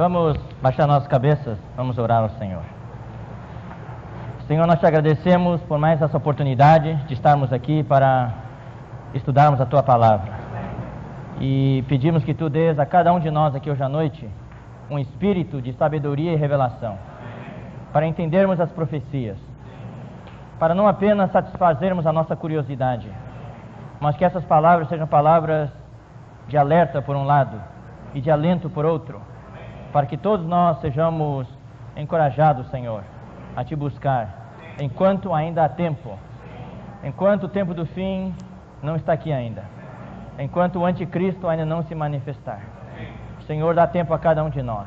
Vamos baixar nossas cabeças, vamos orar ao Senhor. Senhor, nós te agradecemos por mais essa oportunidade de estarmos aqui para estudarmos a Tua Palavra. E pedimos que Tu dês a cada um de nós aqui hoje à noite um espírito de sabedoria e revelação, para entendermos as profecias, para não apenas satisfazermos a nossa curiosidade, mas que essas palavras sejam palavras de alerta por um lado e de alento por outro, para que todos nós sejamos encorajados, Senhor, a Te buscar, enquanto ainda há tempo, enquanto o tempo do fim não está aqui ainda, enquanto o anticristo ainda não se manifestar. Senhor, dá tempo a cada um de nós.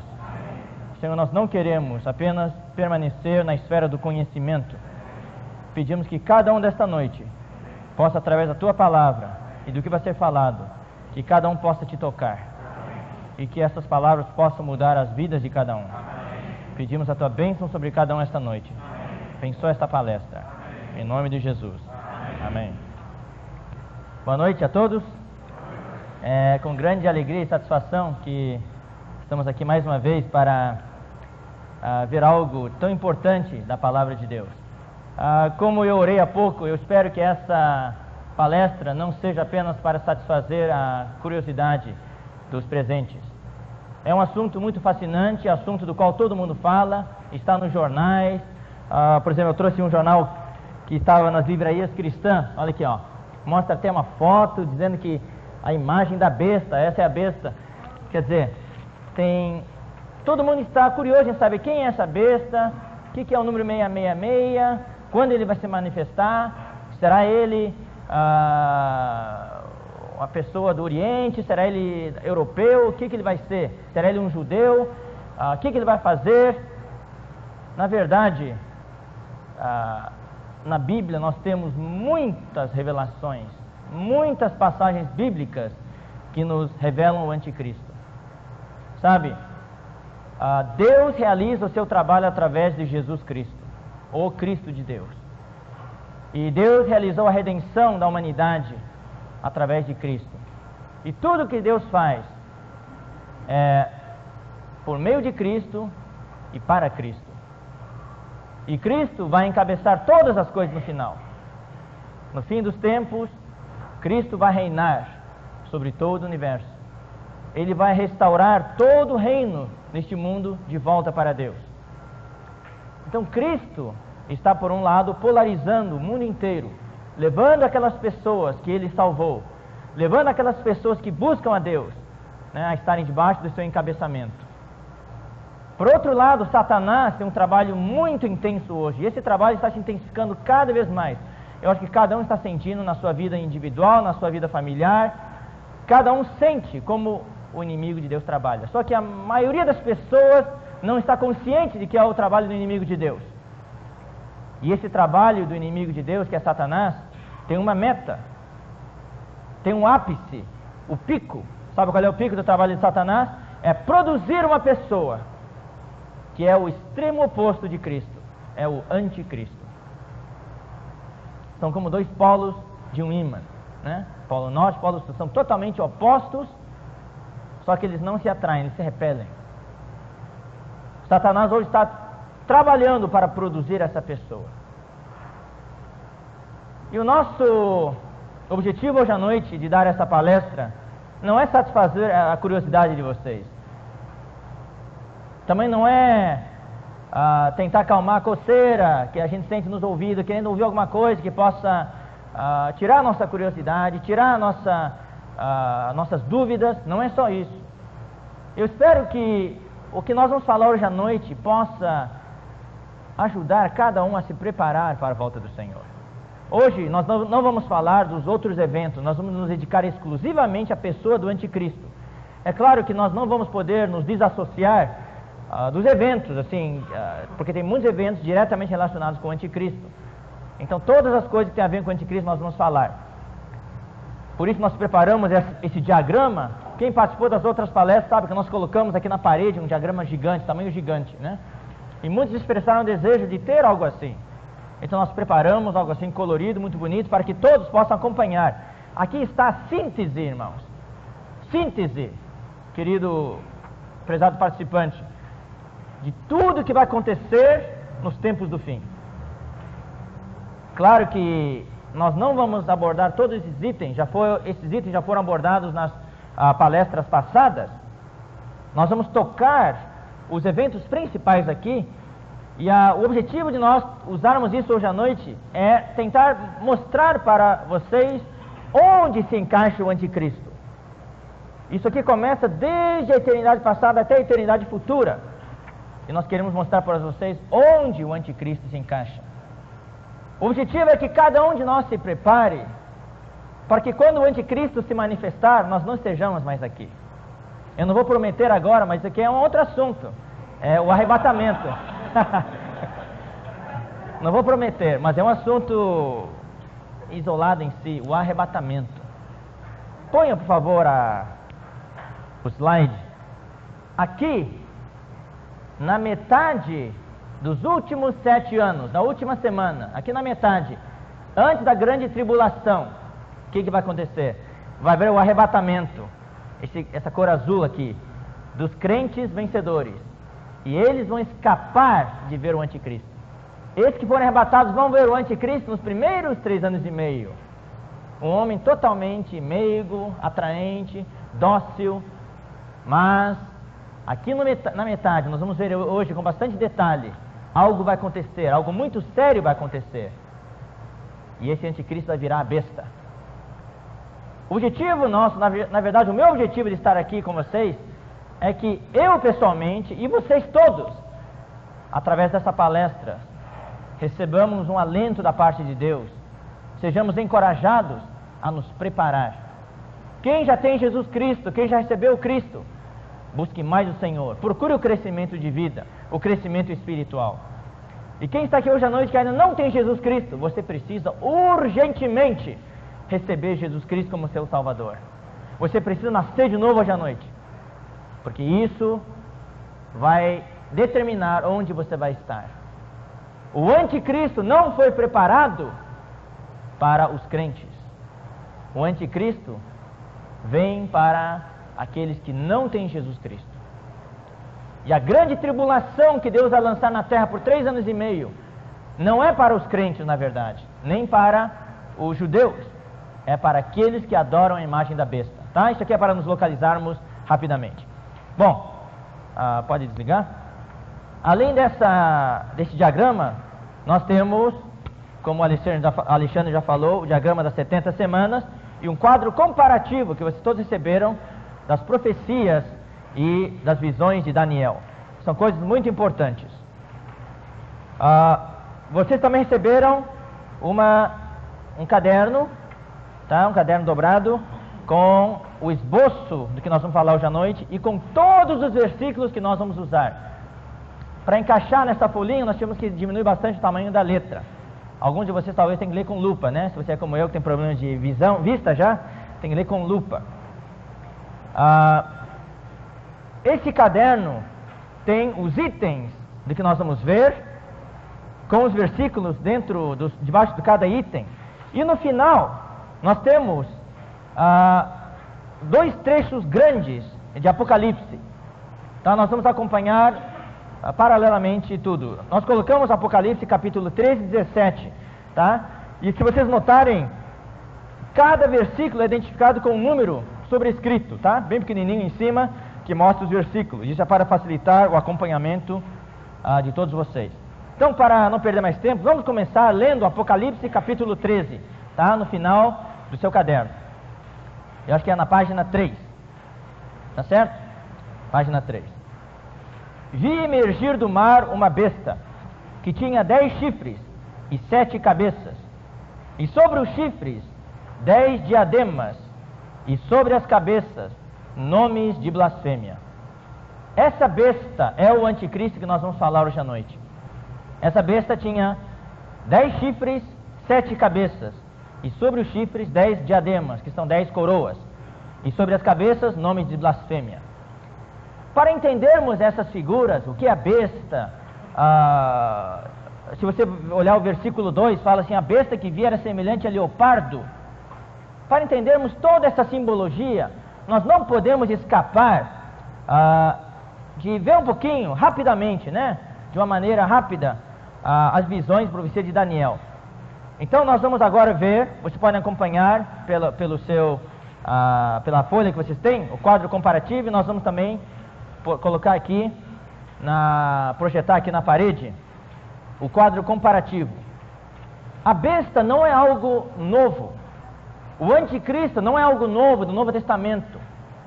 Senhor, nós não queremos apenas permanecer na esfera do conhecimento. Pedimos que cada um desta noite possa, através da Tua Palavra e do que vai ser falado, que cada um possa Te tocar e que essas palavras possam mudar as vidas de cada um. Pedimos a Tua bênção sobre cada um esta noite. Abençoa esta palestra, em nome de Jesus. Amém. Boa noite a todos. É com grande alegria e satisfação que estamos aqui mais uma vez para ver algo tão importante da Palavra de Deus. Como eu orei há pouco, eu espero que essa palestra não seja apenas para satisfazer a curiosidade dos presentes. É um assunto muito fascinante, assunto do qual todo mundo fala, está nos jornais. Por exemplo, eu trouxe um jornal que estava nas livrarias cristãs. Olha aqui, ó. Mostra até uma foto dizendo que a imagem da besta, essa é a besta. Quer dizer, todo mundo está curioso em saber quem é essa besta, o que é o número 666, quando ele vai se manifestar, será ele uma pessoa do Oriente, será ele europeu, o que ele vai ser? Será ele um judeu? O que ele vai fazer? Na verdade, na Bíblia nós temos muitas revelações, muitas passagens bíblicas que nos revelam o anticristo. Sabe, Deus realiza o seu trabalho através de Jesus Cristo, o Cristo de Deus. E Deus realizou a redenção da humanidade através de Cristo. E tudo que Deus faz é por meio de Cristo e para Cristo. E Cristo vai encabeçar todas as coisas no final. No fim dos tempos, Cristo vai reinar sobre todo o universo. Ele vai restaurar todo o reino neste mundo de volta para Deus. Então Cristo está, por um lado, polarizando o mundo inteiro, levando aquelas pessoas que Ele salvou, levando aquelas pessoas que buscam a Deus, a estarem debaixo do seu encabeçamento. Por outro lado, Satanás tem um trabalho muito intenso hoje, e esse trabalho está se intensificando cada vez mais. Eu acho que cada um está sentindo na sua vida individual, na sua vida familiar, cada um sente como o inimigo de Deus trabalha. Só que a maioria das pessoas não está consciente de que é o trabalho do inimigo de Deus. E esse trabalho do inimigo de Deus, que é Satanás, tem uma meta, tem um ápice, o pico. Sabe qual é o pico do trabalho de Satanás? É produzir uma pessoa que é o extremo oposto de Cristo, é o anticristo. São como dois polos de um ímã, né? Polo norte, polo sul, são totalmente opostos, só que eles não se atraem, eles se repelem. Satanás hoje está trabalhando para produzir essa pessoa. E o nosso objetivo hoje à noite de dar essa palestra não é satisfazer a curiosidade de vocês. Também não é tentar acalmar a coceira que a gente sente nos ouvidos, querendo ouvir alguma coisa que possa tirar a nossa curiosidade, tirar nossas dúvidas. Não é só isso. Eu espero que o que nós vamos falar hoje à noite possa ajudar cada um a se preparar para a volta do Senhor. Hoje nós não vamos falar dos outros eventos, nós vamos nos dedicar exclusivamente à pessoa do anticristo. É claro que nós não vamos poder nos desassociar dos eventos, assim, porque tem muitos eventos diretamente relacionados com o anticristo. Então todas as coisas que têm a ver com o anticristo nós vamos falar. Por isso nós preparamos esse diagrama. Quem participou das outras palestras sabe que nós colocamos aqui na parede um diagrama gigante, tamanho gigante, né? E muitos expressaram o desejo de ter algo assim. Então nós preparamos algo assim colorido, muito bonito, para que todos possam acompanhar. Aqui está a síntese, irmãos. Síntese, querido prezado participante. de tudo que vai acontecer nos tempos do fim. Claro que nós não vamos abordar todos esses itens, esses itens já foram abordados nas palestras passadas. Nós vamos tocar os eventos principais aqui, e o objetivo de nós usarmos isso hoje à noite é tentar mostrar para vocês onde se encaixa o anticristo. Isso aqui começa desde a eternidade passada até a eternidade futura, e nós queremos mostrar para vocês onde o anticristo se encaixa. O objetivo é que cada um de nós se prepare para que quando o anticristo se manifestar, nós não estejamos mais aqui. Eu não vou prometer agora, mas isso aqui é um outro assunto, é o arrebatamento. Não vou prometer, mas é um assunto isolado em si, o arrebatamento. Ponha, por favor, o slide. Aqui, na metade dos últimos 7 anos, na última semana, aqui na metade, antes da grande tribulação, o que vai acontecer? Vai haver o arrebatamento, essa cor azul aqui, dos crentes vencedores. E eles vão escapar de ver o anticristo. Esses que forem arrebatados vão ver o anticristo nos primeiros 3 anos e meio. Um homem totalmente meigo, atraente, dócil. Mas, aqui na metade, nós vamos ver hoje com bastante detalhe, algo vai acontecer, algo muito sério vai acontecer. E esse anticristo vai virar a besta. O objetivo nosso, na verdade, o meu objetivo de estar aqui com vocês, é que eu pessoalmente e vocês todos, através dessa palestra, recebamos um alento da parte de Deus, sejamos encorajados a nos preparar. Quem já tem Jesus Cristo, quem já recebeu o Cristo, busque mais o Senhor, procure o crescimento de vida, o crescimento espiritual. E quem está aqui hoje à noite que ainda não tem Jesus Cristo, você precisa urgentemente receber Jesus Cristo como seu Salvador. Você precisa nascer de novo hoje à noite, porque isso vai determinar onde você vai estar. O anticristo não foi preparado para os crentes. O anticristo vem para aqueles que não têm Jesus Cristo. E a grande tribulação que Deus vai lançar na terra por 3 anos e meio não é para os crentes, na verdade, nem para os judeus, é para aqueles que adoram a imagem da besta, tá? Isso aqui é para nos localizarmos rapidamente. Bom, pode desligar? Além desse diagrama, nós temos, como o Alexandre já falou, o diagrama das 70 semanas e um quadro comparativo que vocês todos receberam das profecias e das visões de Daniel. São coisas muito importantes. Vocês também receberam um caderno, tá? Um caderno dobrado com o esboço do que nós vamos falar hoje à noite e com todos os versículos que nós vamos usar. Para encaixar nessa folhinha, nós temos que diminuir bastante o tamanho da letra. Alguns de vocês talvez tenham que ler com lupa, né? Se você é como eu, que tem problema de vista já, tem que ler com lupa. Esse caderno tem os itens do que nós vamos ver, com os versículos debaixo de cada item. E no final, nós temos 2 trechos grandes de Apocalipse. Tá? Nós vamos acompanhar paralelamente tudo. Nós colocamos Apocalipse capítulo 13 e 17. Tá? E se vocês notarem, cada versículo é identificado com um número sobrescrito, tá? Bem pequenininho em cima, que mostra os versículos. Isso é para facilitar o acompanhamento de todos vocês. Então, para não perder mais tempo, vamos começar lendo Apocalipse capítulo 13, tá? No final do seu caderno. Eu acho que é na página 3. Tá certo? Página 3. Vi emergir do mar uma besta, que tinha 10 chifres e 7 cabeças, e sobre os chifres 10 diademas, e sobre as cabeças nomes de blasfêmia. Essa besta é o anticristo que nós vamos falar hoje à noite. Essa besta tinha 10 chifres, 7 cabeças, e sobre os chifres 10 diademas, que são 10 coroas, e sobre as cabeças nomes de blasfêmia. Para entendermos essas figuras, o que é a besta, se você olhar o versículo 2, fala assim, a besta que viera semelhante a leopardo. Para entendermos toda essa simbologia, nós não podemos escapar de ver um pouquinho, rapidamente, né? De uma maneira rápida, as visões e profecia de Daniel. Então nós vamos agora ver, vocês podem acompanhar pela folha que vocês têm, o quadro comparativo, e nós vamos também colocar aqui, projetar aqui na parede, o quadro comparativo. A besta não é algo novo. O anticristo não é algo novo do Novo Testamento.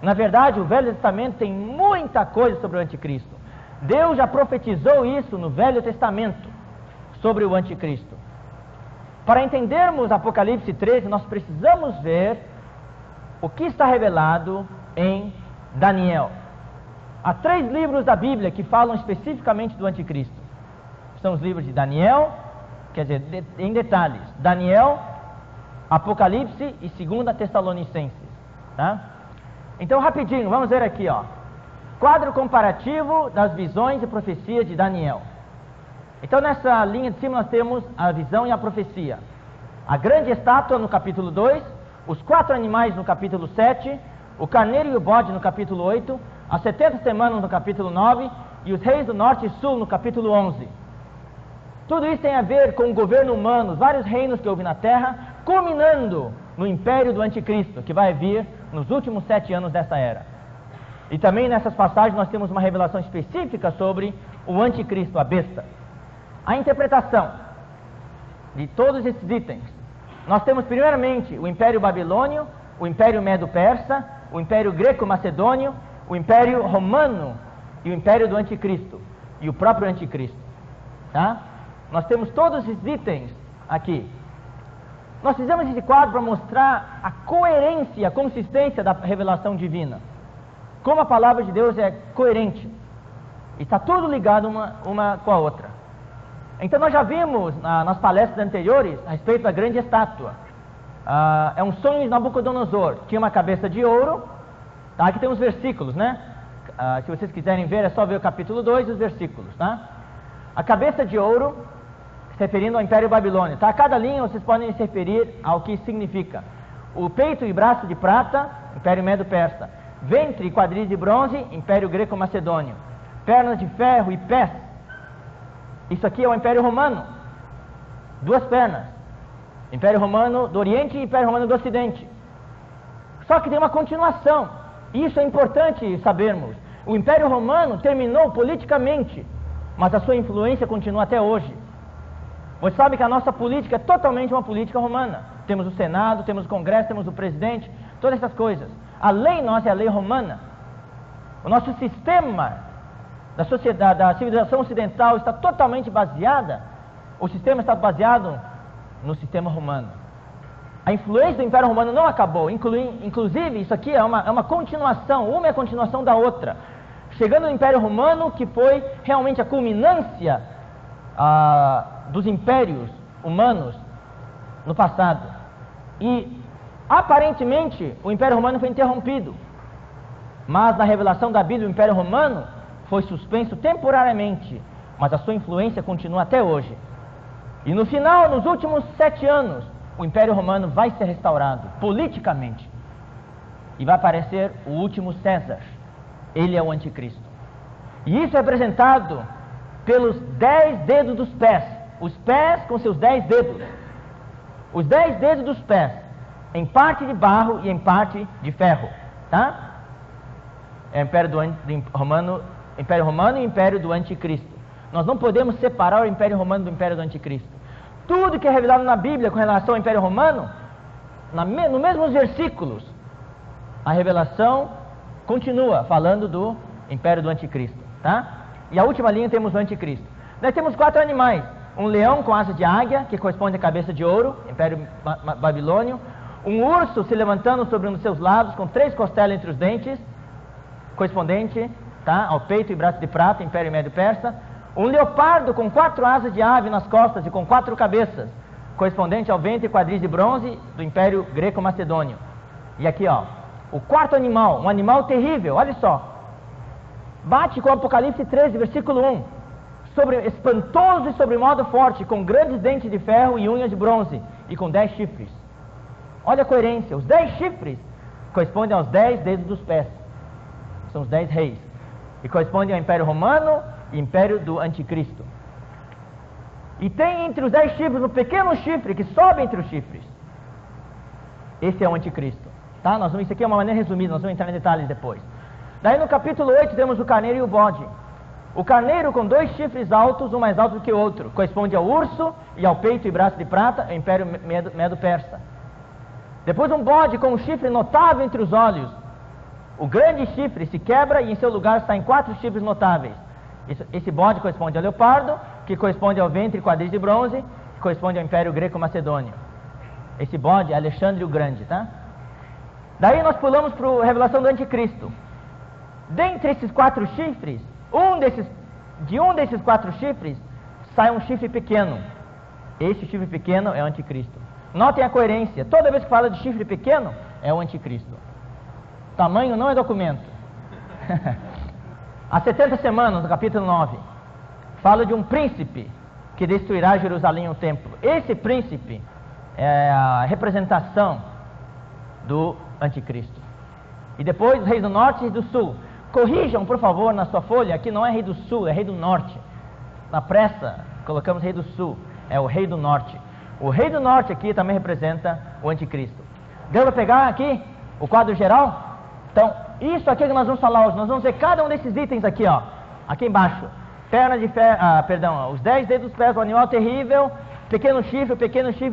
Na verdade, o Velho Testamento tem muita coisa sobre o anticristo. Deus já profetizou isso no Velho Testamento, sobre o anticristo. Para entendermos Apocalipse 13, nós precisamos ver o que está revelado em Daniel. Há 3 livros da Bíblia que falam especificamente do anticristo. São os livros de Daniel, quer dizer, em detalhes, Daniel, Apocalipse e 2 Tessalonicenses, tá? Então, rapidinho, vamos ver aqui, ó. Quadro comparativo das visões e profecias de Daniel. Então, nessa linha de cima nós temos a visão e a profecia. A grande estátua no capítulo 2, os 4 animais no capítulo 7, o carneiro e o bode no capítulo 8, as 70 semanas no capítulo 9 e os reis do norte e sul no capítulo 11. Tudo isso tem a ver com o governo humano, os vários reinos que houve na terra, culminando no império do anticristo, que vai vir nos últimos 7 anos dessa era. E também nessas passagens nós temos uma revelação específica sobre o anticristo, a besta. A interpretação de todos esses itens. Nós temos primeiramente o Império Babilônio, o Império Medo-Persa, o Império Greco-Macedônio, o Império Romano e o Império do Anticristo, e o próprio Anticristo, tá? Nós temos todos esses itens aqui. Nós fizemos esse quadro para mostrar a coerência, a consistência da revelação divina. Como a palavra de Deus é coerente. E está tudo ligado uma com a outra. Então nós já vimos nas palestras anteriores a respeito da grande estátua. É um sonho de Nabucodonosor. Tinha uma cabeça de ouro. Tá? Aqui tem os versículos, né? Se vocês quiserem ver, é só ver o capítulo 2 e os versículos, tá? A cabeça de ouro, se referindo ao Império Babilônio, tá? A cada linha vocês podem se referir ao que significa. O peito e braço de prata, Império Medo-Persa. Ventre e quadris de bronze, Império Greco-Macedônio. Pernas de ferro e pés. Isso aqui é o Império Romano. 2 pernas. Império Romano do Oriente e Império Romano do Ocidente. Só que tem uma continuação. Isso é importante sabermos. O Império Romano terminou politicamente, mas a sua influência continua até hoje. Você sabe que a nossa política é totalmente uma política romana. Temos o Senado, temos o Congresso, temos o presidente, todas essas coisas. A lei nossa é a lei romana. O nosso sistema da sociedade, da civilização ocidental está totalmente baseada, o sistema está baseado no sistema romano. A influência do Império Romano não acabou, inclusive isso aqui é uma continuação, uma é a continuação da outra. Chegando no Império Romano, que foi realmente a culminância dos impérios humanos no passado. E aparentemente o Império Romano foi interrompido, mas na revelação da Bíblia o Império Romano foi suspenso temporariamente, mas a sua influência continua até hoje. E no final, nos últimos 7 anos, o Império Romano vai ser restaurado politicamente. E vai aparecer o último César. Ele é o anticristo. E isso é representado pelos 10 dedos dos pés. Os pés com seus 10 dedos. Os 10 dedos dos pés, em parte de barro e em parte de ferro. Tá? É o Império Romano e o Império do Anticristo. Nós não podemos separar o Império Romano do Império do Anticristo. Tudo que é revelado na Bíblia com relação ao Império Romano, nos mesmos versículos, a revelação continua falando do Império do Anticristo, tá? E a última linha temos o Anticristo. Nós temos 4 animais. Um leão com asas de águia, que corresponde à cabeça de ouro, Império Babilônio. Um urso se levantando sobre um dos seus lados, com 3 costelas entre os dentes, correspondente, tá, ao peito e braço de prata, Império Médio-Persa. Um leopardo com 4 asas de ave nas costas e com 4 cabeças, correspondente ao ventre e quadris de bronze do Império Greco-Macedônio. E aqui, ó, o 4º animal, um animal terrível, olha só. Bate com Apocalipse 13, versículo 1. Espantoso e sobremodo forte, com grandes dentes de ferro e unhas de bronze, e com 10 chifres. Olha a coerência, os 10 chifres correspondem aos 10 dedos dos pés. São os 10 reis. e corresponde ao Império Romano e Império do Anticristo. E tem entre os 10 chifres um pequeno chifre que sobe entre os chifres. Esse é o Anticristo. Tá? Isso aqui é uma maneira resumida, nós vamos entrar em detalhes depois. Daí no capítulo 8 temos o carneiro e o bode. O carneiro com 2 chifres altos, um mais alto do que o outro, corresponde ao urso e ao peito e braço de prata, o Império Medo-Persa. Depois um bode com um chifre notável entre os olhos. O grande chifre se quebra e em seu lugar saem 4 chifres notáveis. Esse bode corresponde ao leopardo, que corresponde ao ventre e quadris de bronze, que corresponde ao Império Greco-Macedônio. Esse bode é Alexandre o Grande, tá? Daí nós pulamos para a revelação do Anticristo. Dentre esses 4 chifres, de um desses 4 chifres, sai um chifre pequeno. Esse chifre pequeno é o Anticristo. Notem a coerência. Toda vez que fala de chifre pequeno, é o Anticristo. Tamanho não é documento. As 70 semanas, no capítulo 9, fala de um príncipe que destruirá Jerusalém e o templo. Esse príncipe é a representação do Anticristo. E depois os reis do norte e do sul. Corrijam, por favor, na sua folha, aqui não é rei do sul, é rei do norte. Na pressa, colocamos rei do sul, é o rei do norte. O rei do norte aqui também representa o Anticristo. Deu para pegar aqui o quadro geral? Então, isso aqui que nós vamos falar hoje, nós vamos ver cada um desses itens aqui, ó, aqui embaixo. Perna de ferro, os 10 dedos dos pés do animal terrível, pequeno chifre,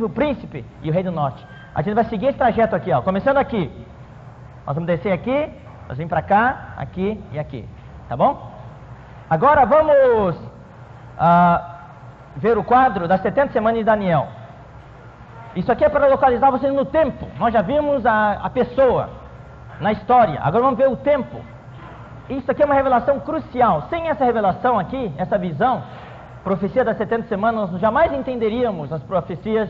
o príncipe e o rei do norte. A gente vai seguir esse trajeto aqui, ó, começando aqui. Nós vamos descer aqui, nós vamos para cá, aqui e aqui, tá bom? Agora vamos ver o quadro das 70 semanas de Daniel. Isso aqui é para localizar vocês no tempo. Nós já vimos a pessoa na história, agora vamos ver o tempo. Isso aqui é uma revelação crucial. Sem essa revelação aqui, essa visão, profecia das 70 semanas, nós jamais entenderíamos as profecias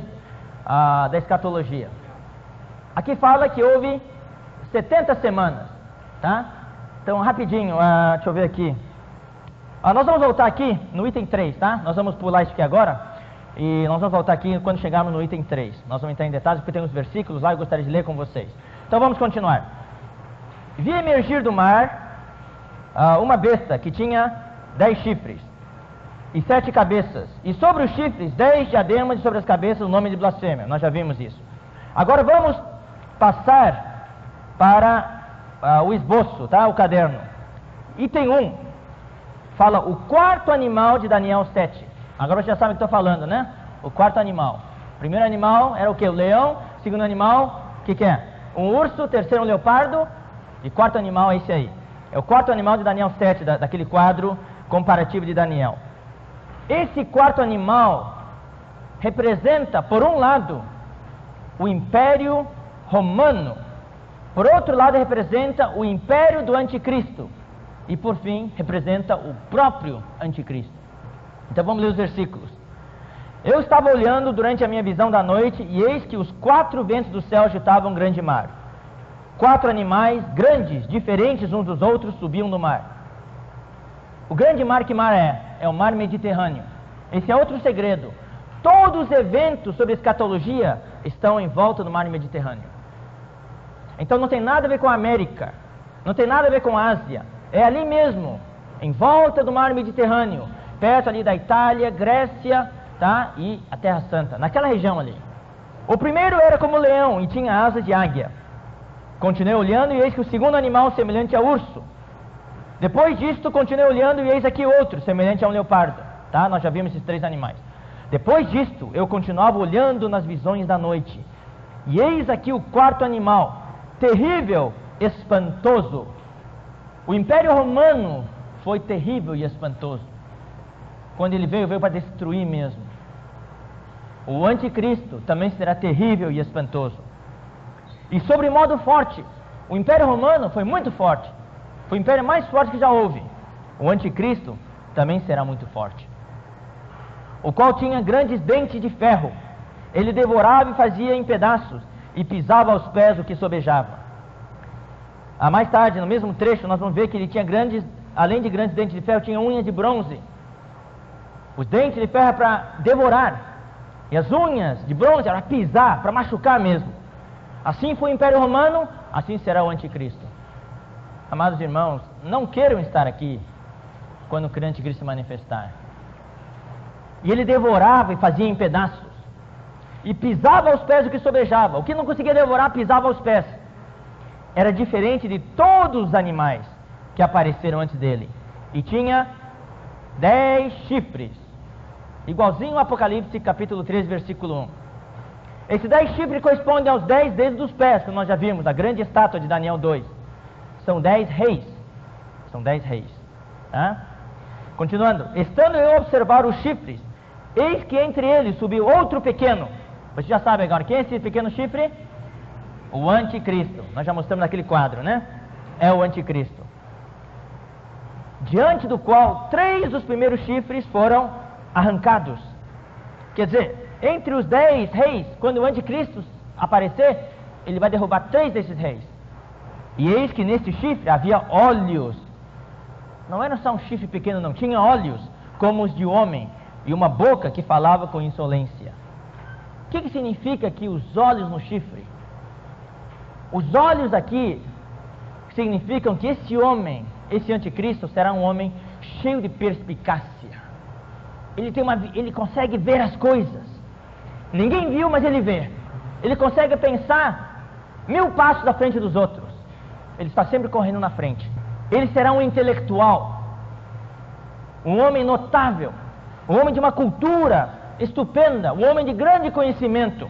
da escatologia. Aqui fala que houve 70 semanas, tá? Então, rapidinho, deixa eu ver aqui. Nós vamos voltar aqui no item 3, tá? Nós vamos pular isso aqui agora e nós vamos voltar aqui quando chegarmos no item 3. Nós vamos entrar em detalhes porque tem uns versículos lá e eu gostaria de ler com vocês. Então, vamos continuar. Vi emergir do mar uma besta que tinha 10 chifres e 7 cabeças, e sobre os chifres 10 diademas, e sobre as cabeças o nome de blasfêmia. Nós já vimos isso. Agora vamos passar para o esboço, tá? O caderno. Item 1 fala o quarto animal de Daniel 7. Agora você já sabe o que estou falando, né? O quarto animal. Primeiro animal era o que? O leão. Segundo animal, o que é? Um urso. Terceiro, um leopardo. E quarto animal é esse aí. É o quarto animal de Daniel 7, daquele quadro comparativo de Daniel. Esse quarto animal representa, por um lado, o Império Romano. Por outro lado, representa o Império do Anticristo. E, por fim, representa o próprio Anticristo. Então, vamos ler os versículos. Eu estava olhando durante a minha visão da noite, e eis que os 4 ventos do céu agitavam um grande mar. 4 animais grandes, diferentes uns dos outros, subiam do mar. O grande mar, que mar é? É o mar Mediterrâneo. Esse é outro segredo. Todos os eventos sobre escatologia estão em volta do mar Mediterrâneo. Então não tem nada a ver com a América, não tem nada a ver com a Ásia. É ali mesmo, em volta do mar Mediterrâneo, perto ali da Itália, Grécia, tá? E a Terra Santa, naquela região ali. O primeiro era como leão e tinha asas de águia. Continuei olhando e eis que o segundo animal semelhante a urso. Depois disto continuei olhando e eis aqui outro, semelhante a um leopardo, tá? Nós já vimos esses 3 animais. Depois disto eu continuava olhando nas visões da noite. E eis aqui o quarto animal, terrível, espantoso. O Império Romano foi terrível e espantoso. Quando ele veio para destruir mesmo. O Anticristo também será terrível e espantoso. E sobre modo forte. O Império Romano foi muito forte. Foi o império mais forte que já houve. O Anticristo também será muito forte. O qual tinha grandes dentes de ferro. Ele devorava e fazia em pedaços, e pisava aos pés o que sobejava. Mais tarde, no mesmo trecho, nós vamos ver que ele tinha além de grandes dentes de ferro, tinha unhas de bronze. Os dentes de ferro é para devorar, e as unhas de bronze era para pisar, para machucar mesmo. Assim foi o Império Romano, assim será o Anticristo. Amados irmãos, não queiram estar aqui quando o anticristo se manifestar. E ele devorava e fazia em pedaços. E pisava aos pés o que sobejava. O que não conseguia devorar, pisava aos pés. Era diferente de todos os animais que apareceram antes dele. E tinha 10 chifres. Igualzinho ao Apocalipse capítulo 3, versículo 1. Esses 10 chifres correspondem aos 10 dedos dos pés, que nós já vimos, a grande estátua de Daniel 2. São 10 reis. São 10 reis. Tá? Continuando. Estando eu a observar os chifres, eis que entre eles subiu outro pequeno. Você já sabe agora, quem é esse pequeno chifre? O anticristo. Nós já mostramos naquele quadro, né? É o anticristo. Diante do qual 3 dos primeiros chifres foram arrancados. Quer dizer, entre os 10 reis, quando o anticristo aparecer, ele vai derrubar 3 desses reis. E eis que nesse chifre havia olhos. Não era só um chifre pequeno, não. Tinha olhos como os de homem e uma boca que falava com insolência. O que significa aqui os olhos no chifre? Os olhos aqui significam que esse homem, esse anticristo, será um homem cheio de perspicácia. Ele consegue ver as coisas. Ninguém viu, mas ele vê. Ele consegue pensar 1000 passos à frente dos outros. Ele está sempre correndo na frente. Ele será um intelectual, um homem notável, um homem de uma cultura estupenda, um homem de grande conhecimento.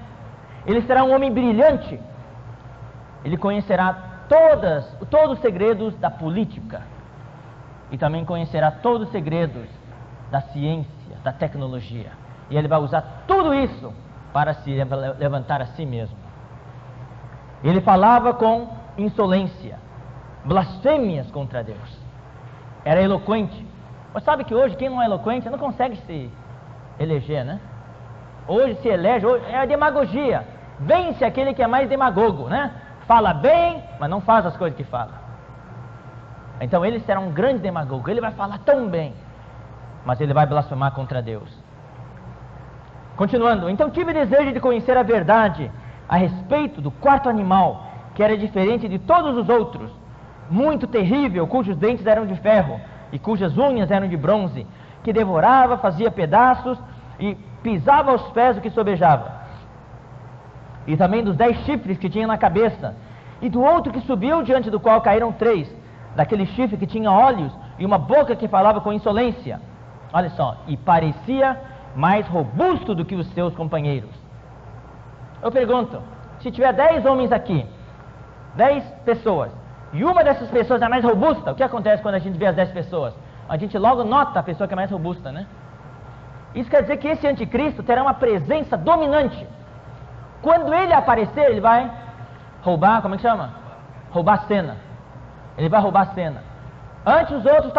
Ele será um homem brilhante. Ele conhecerá todos os segredos da política e também conhecerá todos os segredos da ciência, da tecnologia. E ele vai usar tudo isso para se levantar a si mesmo. Ele falava com insolência, blasfêmias contra Deus. Era eloquente. Mas sabe que hoje quem não é eloquente não consegue se eleger, né? Hoje se elege, hoje é a demagogia. Vence aquele que é mais demagogo, né? Fala bem, mas não faz as coisas que fala. Então ele será um grande demagogo. Ele vai falar tão bem, mas ele vai blasfemar contra Deus. Continuando. Então tive desejo de conhecer a verdade a respeito do quarto animal, que era diferente de todos os outros, muito terrível, cujos dentes eram de ferro e cujas unhas eram de bronze, que devorava, fazia pedaços e pisava aos pés o que sobejava. E também dos 10 chifres que tinha na cabeça, e do outro que subiu, diante do qual caíram 3, daquele chifre que tinha olhos e uma boca que falava com insolência. Olha só, e parecia mais robusto do que os seus companheiros. Eu pergunto, se tiver 10 homens aqui, 10 pessoas, e uma dessas pessoas é mais robusta, o que acontece quando a gente vê as 10 pessoas? A gente logo nota a pessoa que é mais robusta, né? Isso quer dizer que esse anticristo terá uma presença dominante. Quando ele aparecer, ele vai roubar, como é que chama? Roubar a cena. Ele vai roubar a cena. Antes os outros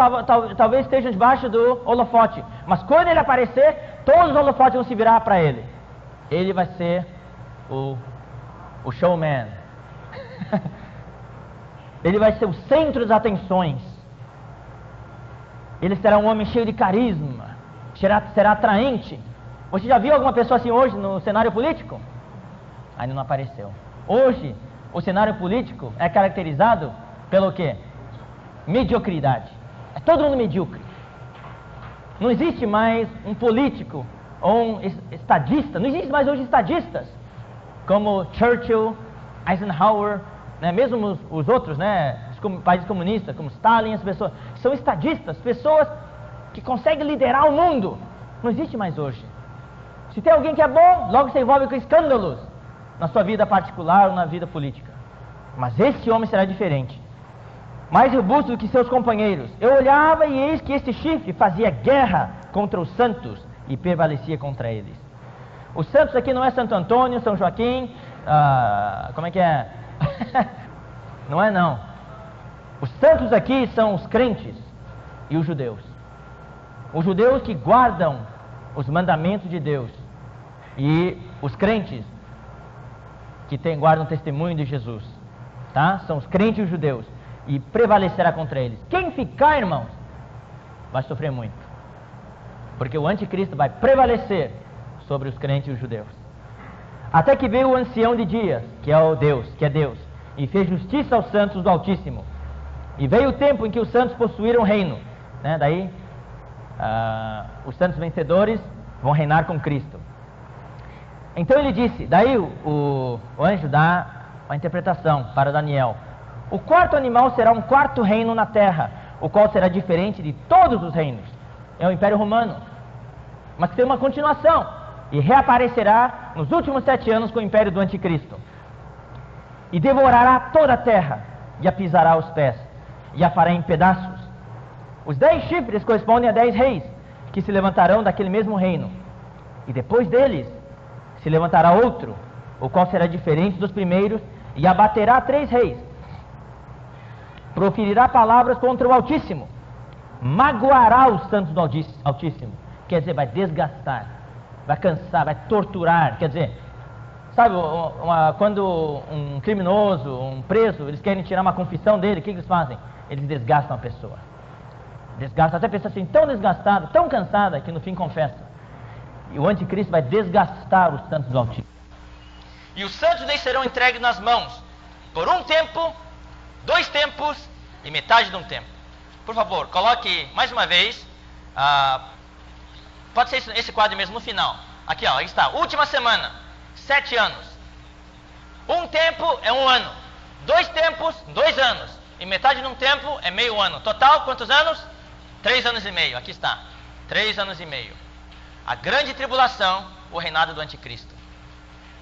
talvez estejam debaixo do holofote, mas quando ele aparecer, todos os holofotes vão se virar para ele. Ele vai ser o showman. Ele vai ser o centro das atenções. Ele será um homem cheio de carisma, será atraente. Você já viu alguma pessoa assim hoje no cenário político? Ainda não apareceu. Hoje, o cenário político é caracterizado pelo quê? Mediocridade. É todo mundo medíocre. Não existe mais um político ou um estadista. Não existe mais hoje estadistas como Churchill, Eisenhower, né? Mesmo os outros, né? Os países comunistas, como Stalin, as pessoas são estadistas, pessoas que conseguem liderar o mundo. Não existe mais hoje. Se tem alguém que é bom, logo se envolve com escândalos na sua vida particular ou na vida política. Mas esse homem será diferente, mais robusto do que seus companheiros. Eu olhava e eis que este chifre fazia guerra contra os santos e prevalecia contra eles. Os santos aqui não é Santo Antônio, São Joaquim, como é que é? Não é não. Os santos aqui são os crentes e os judeus. Os judeus que guardam os mandamentos de Deus e os crentes que guardam o testemunho de Jesus, tá? São os crentes e os judeus, e prevalecerá contra eles. Quem ficar, irmãos, vai sofrer muito, porque o anticristo vai prevalecer sobre os crentes e os judeus. Até que veio o ancião de dias, que é Deus, e fez justiça aos santos do Altíssimo. E veio o tempo em que os santos possuíram o reino, né? Daí os santos vencedores vão reinar com Cristo. Então ele disse, daí o anjo dá a interpretação para Daniel. O quarto animal será um quarto reino na terra, o qual será diferente de todos os reinos. É o Império Romano, mas tem uma continuação, e reaparecerá nos últimos 7 anos com o Império do Anticristo. E devorará toda a terra, e a pisará aos pés, e a fará em pedaços. Os 10 chifres correspondem a 10 reis, que se levantarão daquele mesmo reino. E depois deles, se levantará outro, o qual será diferente dos primeiros, e abaterá 3 reis. Proferirá palavras contra o Altíssimo, magoará os santos do Altíssimo, quer dizer, vai desgastar, vai cansar, vai torturar, quer dizer, sabe, quando um criminoso, um preso, eles querem tirar uma confissão dele, o que eles fazem? Eles desgastam a pessoa, desgastam, até a pessoa assim, tão desgastada, tão cansada, que no fim confessa. E o anticristo vai desgastar os santos do Altíssimo. E os santos lhes serão entregues nas mãos, por um tempo, 2 tempos e metade de um tempo. Por favor, coloque mais uma vez, pode ser esse quadro mesmo no final. Aqui, ó, aí está, última semana, 7 anos. Um tempo é 1 ano, 2 tempos, 2 anos, e metade de um tempo é meio ano. Total, quantos anos? 3 anos e meio, aqui está, 3 anos e meio. A grande tribulação, o reinado do anticristo.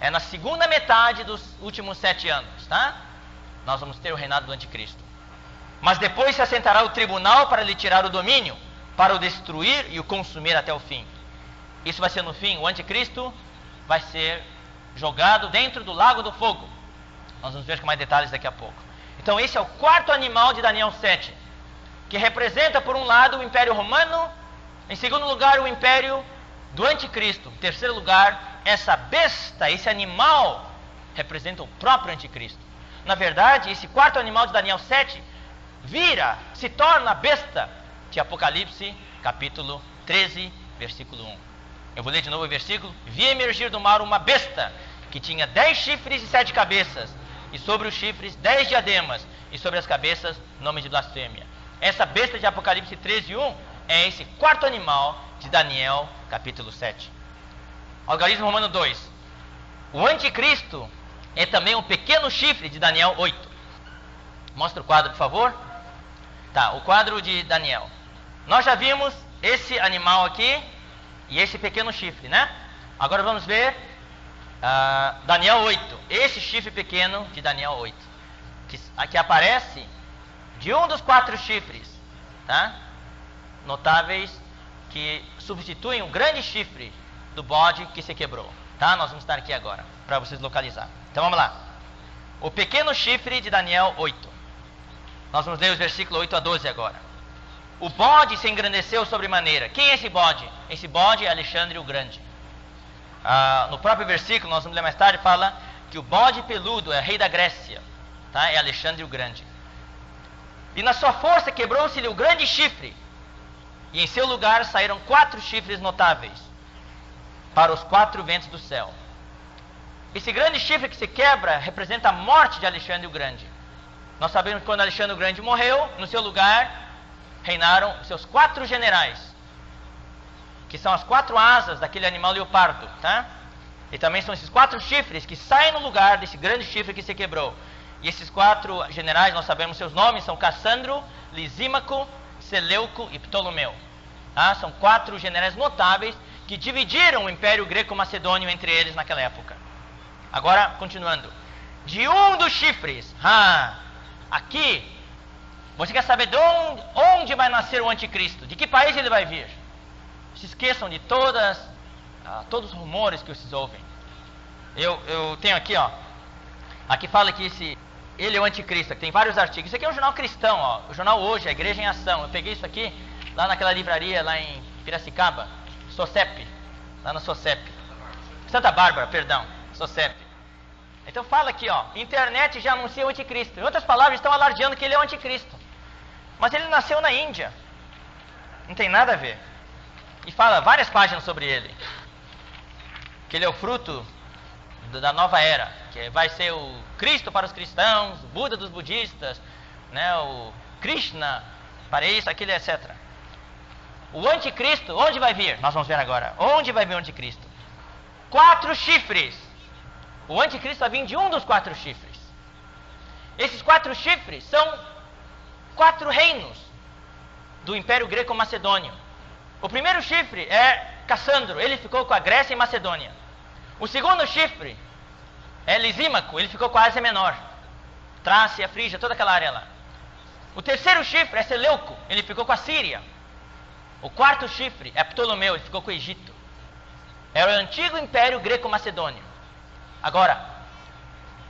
É na segunda metade dos últimos 7 anos, tá? Nós vamos ter o reinado do anticristo. Mas depois se assentará o tribunal para lhe tirar o domínio, para o destruir e o consumir até o fim. Isso vai ser no fim, o anticristo vai ser jogado dentro do lago do fogo. Nós vamos ver com mais detalhes daqui a pouco. Então esse é o quarto animal de Daniel 7, que representa por um lado o Império Romano, em segundo lugar o Império do Anticristo, em terceiro lugar essa besta, esse animal representa o próprio Anticristo. Na verdade, esse quarto animal de Daniel 7 se torna a besta de Apocalipse, capítulo 13, versículo 1. Eu vou ler de novo o versículo. Vi emergir do mar uma besta, que tinha 10 chifres e 7 cabeças, e sobre os chifres 10 diademas, e sobre as cabeças nome de blasfêmia. Essa besta de Apocalipse 13, 1 é esse quarto animal de Daniel, capítulo 7. Algarismo Romano 2. O anticristo é também um pequeno chifre de Daniel 8. Mostra o quadro, por favor. Tá, o quadro de Daniel. Nós já vimos esse animal aqui e esse pequeno chifre, né? Agora vamos ver Daniel 8. Esse chifre pequeno de Daniel 8. Que aparece de um dos 4 chifres, tá? Notáveis, que substituem o grande chifre do bode que se quebrou. Tá? Nós vamos estar aqui agora, para vocês localizar. Então vamos lá. O pequeno chifre de Daniel 8. Nós vamos ler os versículos 8 a 12 agora. O bode se engrandeceu sobremaneira. Quem é esse bode? Esse bode é Alexandre o Grande. No próprio versículo, nós vamos ler mais tarde, fala que o bode peludo é rei da Grécia. Tá? É Alexandre o Grande. E na sua força quebrou-se-lhe o grande chifre. E em seu lugar saíram 4 chifres notáveis, para os 4 ventos do céu. Esse grande chifre que se quebra representa a morte de Alexandre o Grande. Nós sabemos que quando Alexandre o Grande morreu, no seu lugar reinaram seus 4 generais, que são as 4 asas daquele animal leopardo, tá? E também são esses 4 chifres que saem no lugar desse grande chifre que se quebrou. E esses 4 generais, nós sabemos seus nomes, são Cassandro, Lisímaco, Seleuco e Ptolomeu. Tá? São 4 generais notáveis que dividiram o Império Greco-Macedônio entre eles naquela época. Agora, continuando. De um dos chifres, aqui, você quer saber de onde vai nascer o anticristo? De que país ele vai vir? Se esqueçam de todos os rumores que vocês ouvem. Eu tenho aqui, ó. Aqui fala que ele é o anticristo, que tem vários artigos. Isso aqui é um jornal cristão, ó. O jornal Hoje, a Igreja em Ação. Eu peguei isso aqui lá naquela livraria lá em Piracicaba, Socep, lá na Socep. Santa Bárbara, perdão, Socep. Então fala aqui, ó, internet já anuncia o anticristo. Em outras palavras, estão alardeando que ele é o anticristo. Mas ele nasceu na Índia. Não tem nada a ver. E fala várias páginas sobre ele. Que ele é o fruto da nova era, que vai ser o Cristo para os cristãos, o Buda dos budistas, né, o Krishna para isso, aquilo, etc. O anticristo, onde vai vir? Nós vamos ver agora. Onde vai vir o anticristo? 4 chifres. O anticristo vai vir de um dos 4 chifres. Esses 4 chifres são 4 reinos do Império Greco-Macedônio. O primeiro chifre é Cassandro, ele ficou com a Grécia e Macedônia. O segundo chifre é Lisímaco, ele ficou com a Ásia Menor, Trácia, Frígia, toda aquela área lá. O terceiro chifre é Seleuco, ele ficou com a Síria. O quarto chifre é Ptolomeu, ele ficou com o Egito. É o antigo Império Greco-Macedônio. Agora,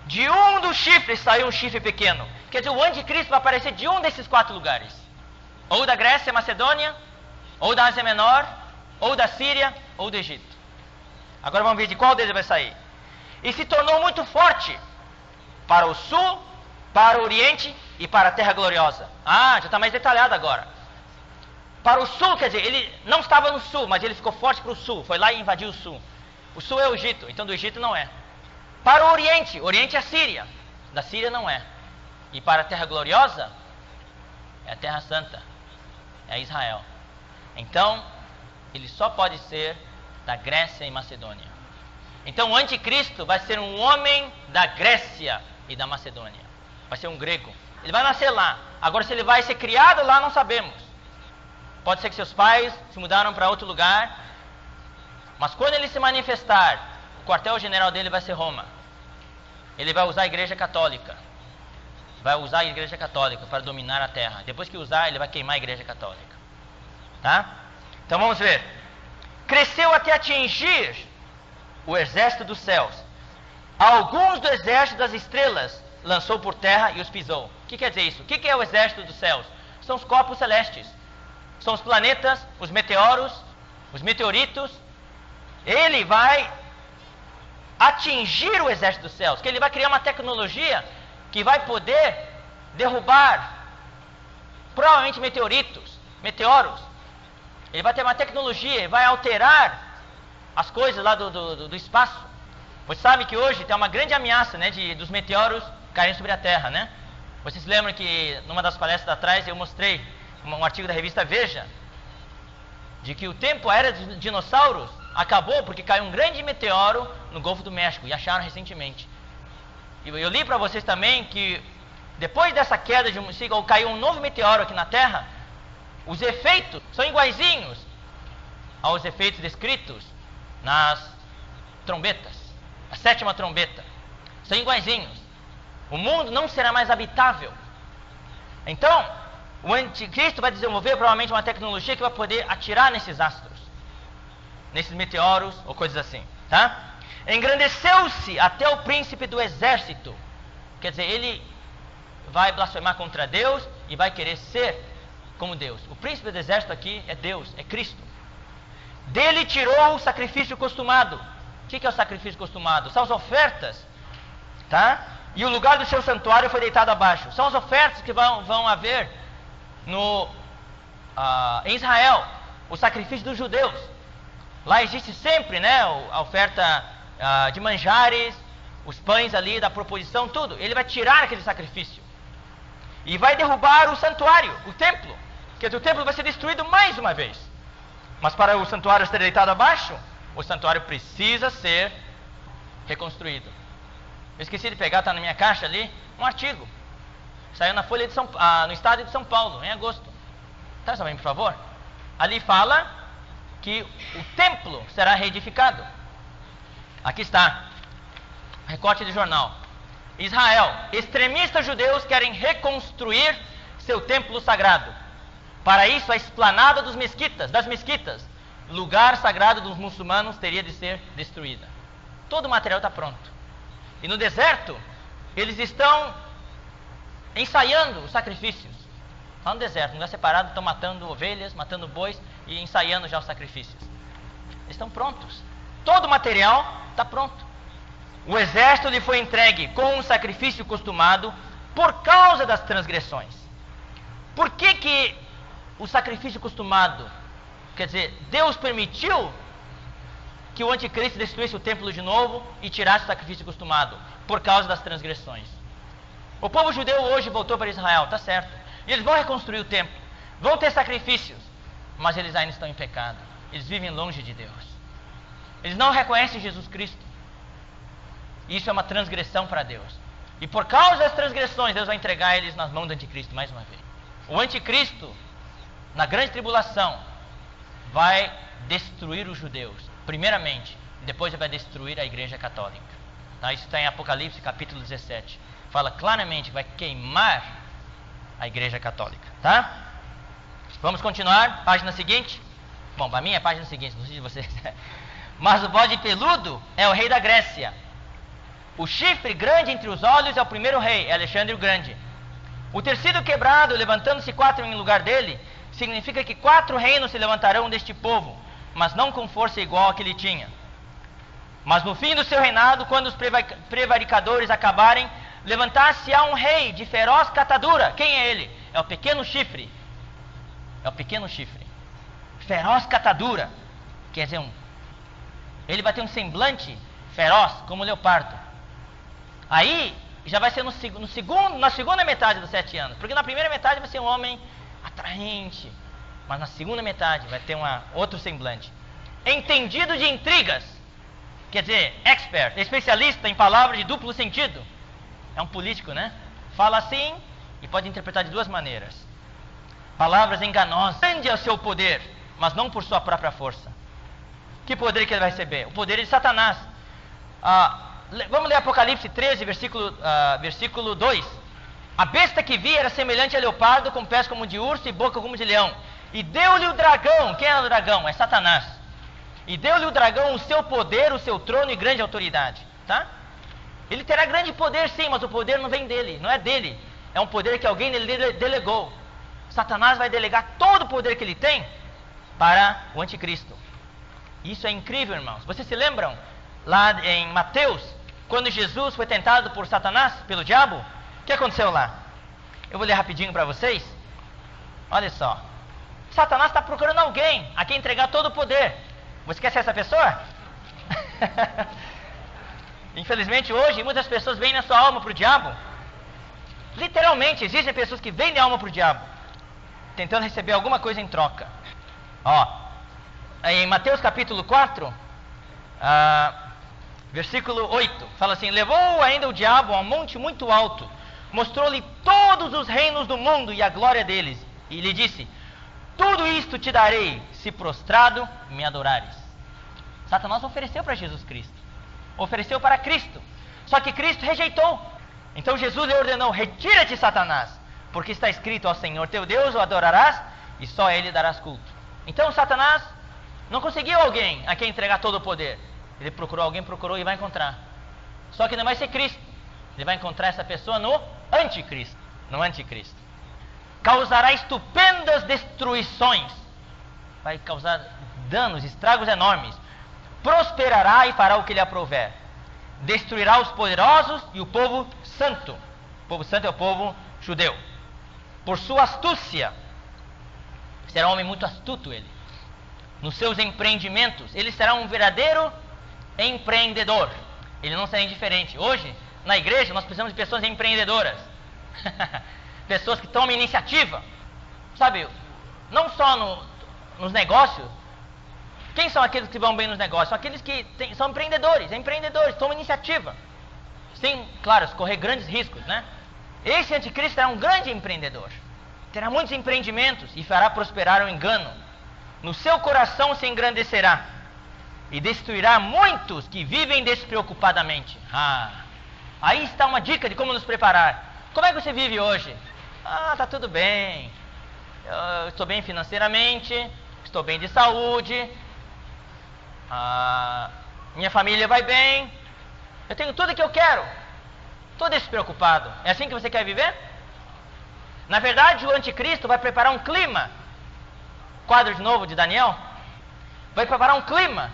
de um dos chifres saiu um chifre pequeno. Quer dizer, o anticristo vai aparecer de um desses 4 lugares. Ou da Grécia, Macedônia, ou da Ásia Menor, ou da Síria, ou do Egito. Agora vamos ver de qual deles vai sair. E se tornou muito forte para o sul, para o oriente e para a terra gloriosa. Já está mais detalhado agora. Para o sul, quer dizer, ele não estava no sul, mas ele ficou forte para o sul. Foi lá e invadiu o sul. O sul é o Egito, então do Egito não é. Para o oriente é a Síria. Da Síria não é. E para a terra gloriosa, é a terra santa. É Israel. Então, ele só pode ser da Grécia e Macedônia. Então o anticristo vai ser um homem da Grécia e da Macedônia. Vai ser um grego. Ele vai nascer lá. Agora, se ele vai ser criado lá, não sabemos. Pode ser que seus pais se mudaram para outro lugar. Mas quando ele se manifestar, o quartel-general dele vai ser Roma. Ele vai usar a Igreja Católica. Vai usar a Igreja Católica para dominar a terra. Depois que usar, ele vai queimar a Igreja Católica. Tá? Então vamos ver. Cresceu até atingir o exército dos céus. Alguns do exército das estrelas lançou por terra e os pisou. O que quer dizer isso? O que é o exército dos céus? São os corpos celestes. São os planetas, os meteoros, os meteoritos. Ele vai atingir o exército dos céus, que ele vai criar uma tecnologia que vai poder derrubar provavelmente meteoros. Ele vai ter uma tecnologia e vai alterar as coisas lá do espaço. Você sabe que hoje tem uma grande ameaça, né, dos meteoros caírem sobre a Terra, né? Vocês lembram que numa das palestras atrás eu mostrei um artigo da revista Veja, de que o tempo, a era dos dinossauros, acabou porque caiu um grande meteoro no Golfo do México, e acharam recentemente. E eu li para vocês também que depois dessa queda ou caiu um novo meteoro aqui na Terra, os efeitos são iguaizinhos aos efeitos descritos nas trombetas, a 7ª trombeta. São iguaizinhos. O mundo não será mais habitável. Então, o anticristo vai desenvolver provavelmente uma tecnologia que vai poder atirar nesses astros, nesses meteoros ou coisas assim, tá? Engrandeceu-se até o príncipe do exército. Quer dizer, ele vai blasfemar contra Deus e vai querer ser como Deus. O príncipe do exército aqui é Deus, é Cristo. Dele tirou o sacrifício costumado. O que é o sacrifício costumado? São as ofertas, tá? E o lugar do seu santuário foi deitado abaixo. São as ofertas que vão haver em Israel, o sacrifício dos judeus. Lá existe sempre, né, a oferta de manjares, os pães ali da proposição, tudo. Ele vai tirar aquele sacrifício e vai derrubar o santuário, o templo. Quer dizer, o templo vai ser destruído mais uma vez. Mas para o santuário ser deitado abaixo, o santuário precisa ser reconstruído. Eu esqueci de pegar, está na minha caixa ali, um artigo. Saiu na Folha de no estado de São Paulo, em agosto. Traz também, por favor. Ali fala que o templo será reedificado. Aqui está, recorte de jornal. Israel, extremistas judeus querem reconstruir seu templo sagrado. Para isso, a esplanada das mesquitas, lugar sagrado dos muçulmanos, teria de ser destruída. Todo o material está pronto. E no deserto, eles estão ensaiando os sacrifícios. Lá no deserto, num lugar separado, estão matando ovelhas, matando bois e ensaiando já os sacrifícios. Eles estão prontos. Todo o material está pronto. O exército lhe foi entregue com um sacrifício costumado por causa das transgressões. Por que o sacrifício costumado? Quer dizer, Deus permitiu que o anticristo destruísse o templo de novo e tirasse o sacrifício costumado por causa das transgressões. O povo judeu hoje voltou para Israel, tá certo. E eles vão reconstruir o templo, vão ter sacrifícios. mas eles ainda estão em pecado. Eles vivem longe de Deus. Eles não reconhecem Jesus Cristo. Isso é uma transgressão para Deus. E por causa das transgressões, Deus vai entregar eles nas mãos do anticristo mais uma vez. O anticristo, na grande tribulação, vai destruir os judeus, primeiramente. Depois ele vai destruir a igreja católica. Tá? Isso está em Apocalipse capítulo 17. Fala claramente que vai queimar a igreja católica. Tá? Vamos continuar. Página seguinte. Bom, para mim é a página seguinte, não sei de vocês. Mas o bode peludo é o rei da Grécia. O chifre grande entre os olhos é o primeiro rei, é Alexandre o Grande. O tecido quebrado, levantando-se 4 em lugar dele, significa que 4 reinos se levantarão deste povo, mas não com força igual a que ele tinha. Mas no fim do seu reinado, quando os prevaricadores acabarem, levantar-se-á um rei de feroz catadura. Quem é ele? É o pequeno chifre. É o pequeno chifre. Feroz catadura. Quer dizer, ele vai ter um semblante feroz, como o leopardo. Aí, já vai ser na segunda metade dos 7 anos. Porque na primeira metade vai ser um homem atraente. Mas na segunda metade vai ter outro semblante. Entendido de intrigas. Quer dizer, expert, especialista em palavras de duplo sentido. É um político, né? Fala assim e pode interpretar de 2 maneiras. Palavras enganosas. Grande é o seu poder, mas não por sua própria força. Que poder que ele vai receber? O poder de Satanás. Vamos ler Apocalipse 13, versículo 2. A besta que vi era semelhante a leopardo, com pés como de urso e boca como de leão. E deu-lhe o dragão. Quem é o dragão? É Satanás. E deu-lhe o dragão o seu poder, o seu trono e grande autoridade. Tá? Ele terá grande poder sim, mas o poder não vem dele, não é dele. É um poder que alguém lhe delegou. Satanás vai delegar todo o poder que ele tem para o anticristo. Isso é incrível, irmãos. Vocês se lembram lá em Mateus, quando Jesus foi tentado por Satanás, pelo diabo? O que aconteceu lá? Eu vou ler rapidinho para vocês. Olha só. Satanás está procurando alguém a quem entregar todo o poder. Você quer ser essa pessoa? Infelizmente hoje muitas pessoas vendem a sua alma para o diabo. Literalmente existem pessoas que vendem a alma para o diabo, tentando receber alguma coisa em troca. Em Mateus capítulo 4, versículo 8, fala assim: levou ainda o diabo a um monte muito alto, mostrou-lhe todos os reinos do mundo e a glória deles, e lhe disse: tudo isto te darei, se prostrado me adorares. Satanás ofereceu para Jesus Cristo, ofereceu para Cristo, só que Cristo rejeitou. Então Jesus lhe ordenou: retira-te, Satanás, porque está escrito: ao Senhor teu Deus o adorarás e só a ele darás culto. Então Satanás não conseguiu alguém a quem entregar todo o poder. Ele procurou alguém, procurou e vai encontrar. Só que não vai ser Cristo. Ele vai encontrar essa pessoa no anticristo. No anticristo. Causará estupendas destruições. Vai causar danos, estragos enormes. Prosperará e fará o que lhe aprouver. Destruirá os poderosos e o povo santo. O povo santo é o povo judeu. Por sua astúcia. Será um homem muito astuto ele. Nos seus empreendimentos, ele será um verdadeiro empreendedor. Ele não será indiferente. Hoje, na igreja, nós precisamos de pessoas empreendedoras. Pessoas que tomam iniciativa. Sabe, não só nos negócios. Quem são aqueles que vão bem nos negócios? São aqueles que são empreendedores, tomam iniciativa. Sem, claro, correr grandes riscos, né? Esse anticristo será um grande empreendedor. Terá muitos empreendimentos e fará prosperar o engano. No seu coração se engrandecerá e destruirá muitos que vivem despreocupadamente. Aí está uma dica de como nos preparar. Como é que você vive hoje? Tá tudo bem. Eu estou bem financeiramente, estou bem de saúde, minha família vai bem, eu tenho tudo que eu quero. Estou despreocupado. É assim que você quer viver? Na verdade, o anticristo vai preparar um clima. Quadro de novo de Daniel. Vai preparar um clima.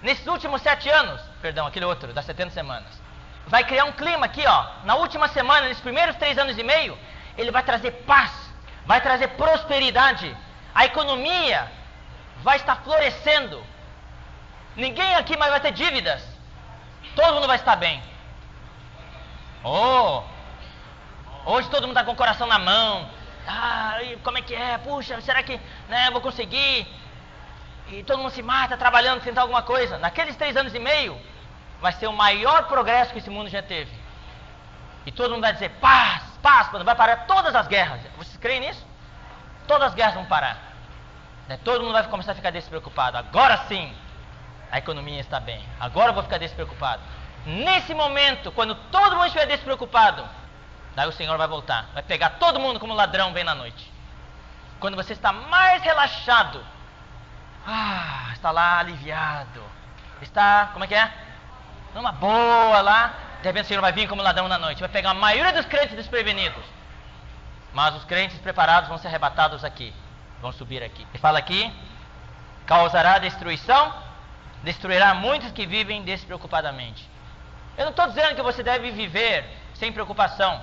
Nesses últimos 7 anos, aquele outro, das 70 semanas. Vai criar um clima aqui, na última semana, nesses primeiros 3 anos e meio, ele vai trazer paz, vai trazer prosperidade. A economia vai estar florescendo. Ninguém aqui mais vai ter dívidas. Todo mundo vai estar bem. Hoje todo mundo está com o coração na mão. como é que é? Puxa, será que eu vou conseguir? E todo mundo se mata trabalhando, tentar alguma coisa. Naqueles 3 anos e meio, vai ser o maior progresso que esse mundo já teve. E todo mundo vai dizer, paz, paz, quando vai parar todas as guerras. Vocês creem nisso? Todas as guerras vão parar. Todo mundo vai começar a ficar despreocupado. Agora sim, a economia está bem. Agora eu vou ficar despreocupado. Nesse momento, quando todo mundo estiver despreocupado, daí o Senhor vai voltar. Vai pegar todo mundo como ladrão bem na noite. Quando você está mais relaxado, está lá aliviado, está, como é que é? Numa boa lá, de repente o Senhor vai vir como ladrão na noite, vai pegar a maioria dos crentes desprevenidos, mas os crentes preparados vão ser arrebatados aqui, vão subir aqui. E fala aqui, causará destruição, destruirá muitos que vivem despreocupadamente. Eu não estou dizendo que você deve viver sem preocupação,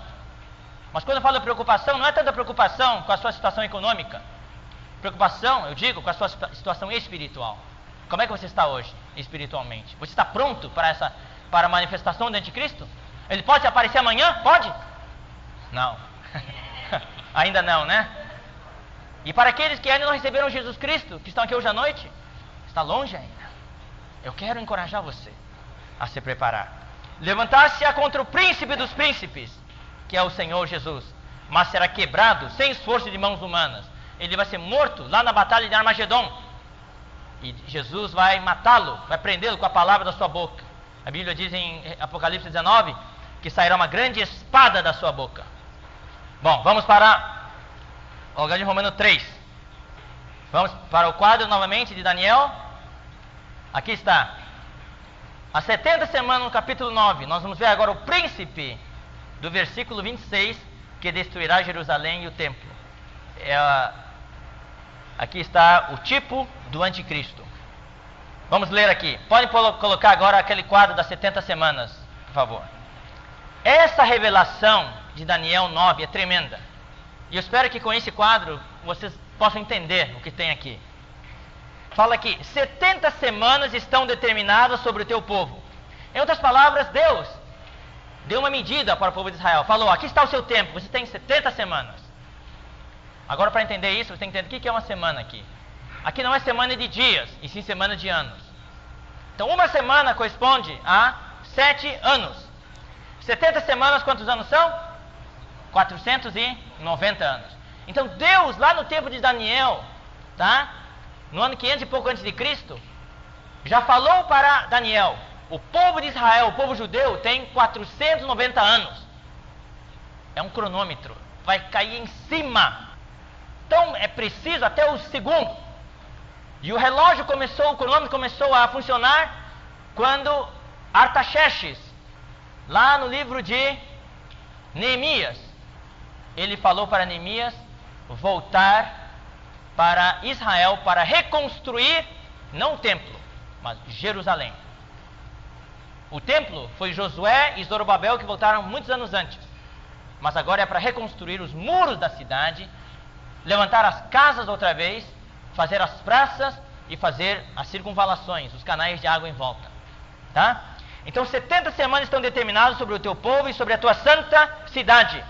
mas quando eu falo preocupação, não é tanta preocupação com a sua situação econômica. Preocupação, eu digo, com a sua situação espiritual. Como é que você está hoje, espiritualmente? Você está pronto para a manifestação do anticristo? Ele pode aparecer amanhã? Pode? Não. Ainda não, né? E para aqueles que ainda não receberam Jesus Cristo, que estão aqui hoje à noite, está longe ainda. Eu quero encorajar você a se preparar. Levantar-se-á contra o príncipe dos príncipes, que é o Senhor Jesus, mas será quebrado sem esforço de mãos humanas. Ele vai ser morto lá na batalha de Armagedon. E Jesus vai matá-lo, vai prendê-lo com a palavra da sua boca. A Bíblia diz em Apocalipse 19 que sairá uma grande espada da sua boca. Bom, vamos para o lugar de Romano 3. Vamos para o quadro novamente de Daniel. Aqui está. As 70 semanas no capítulo 9. Nós vamos ver agora o príncipe do versículo 26 que destruirá Jerusalém e o templo. Aqui está o tipo do anticristo. Vamos ler aqui. Podem colocar agora aquele quadro das 70 semanas, por favor. Essa revelação de Daniel 9 é tremenda. E eu espero que com esse quadro vocês possam entender o que tem aqui. Fala aqui, 70 semanas estão determinadas sobre o teu povo. Em outras palavras, Deus deu uma medida para o povo de Israel. Falou, aqui está o seu tempo, você tem 70 semanas. Agora, para entender isso, você tem que entender o que é uma semana aqui. Aqui não é semana de dias, e sim semana de anos. Então, uma semana corresponde a 7 anos. 70 semanas, quantos anos são? 490 anos. Então, Deus, lá no tempo de Daniel, no ano 500 e pouco antes de Cristo, já falou para Daniel, o povo de Israel, o povo judeu, tem 490 anos. É um cronômetro, vai cair em cima. Então é preciso até o segundo. E o relógio o cronômetro começou a funcionar quando Artaxerxes, lá no livro de Neemias, ele falou para Neemias voltar para Israel para reconstruir, não o templo, mas Jerusalém. O templo foi Josué e Zorobabel que voltaram muitos anos antes. Mas agora é para reconstruir os muros da cidade, levantar as casas outra vez, fazer as praças e fazer as circunvalações, os canais de água em volta. Tá? Então 70 semanas estão determinadas sobre o teu povo e sobre a tua santa cidade.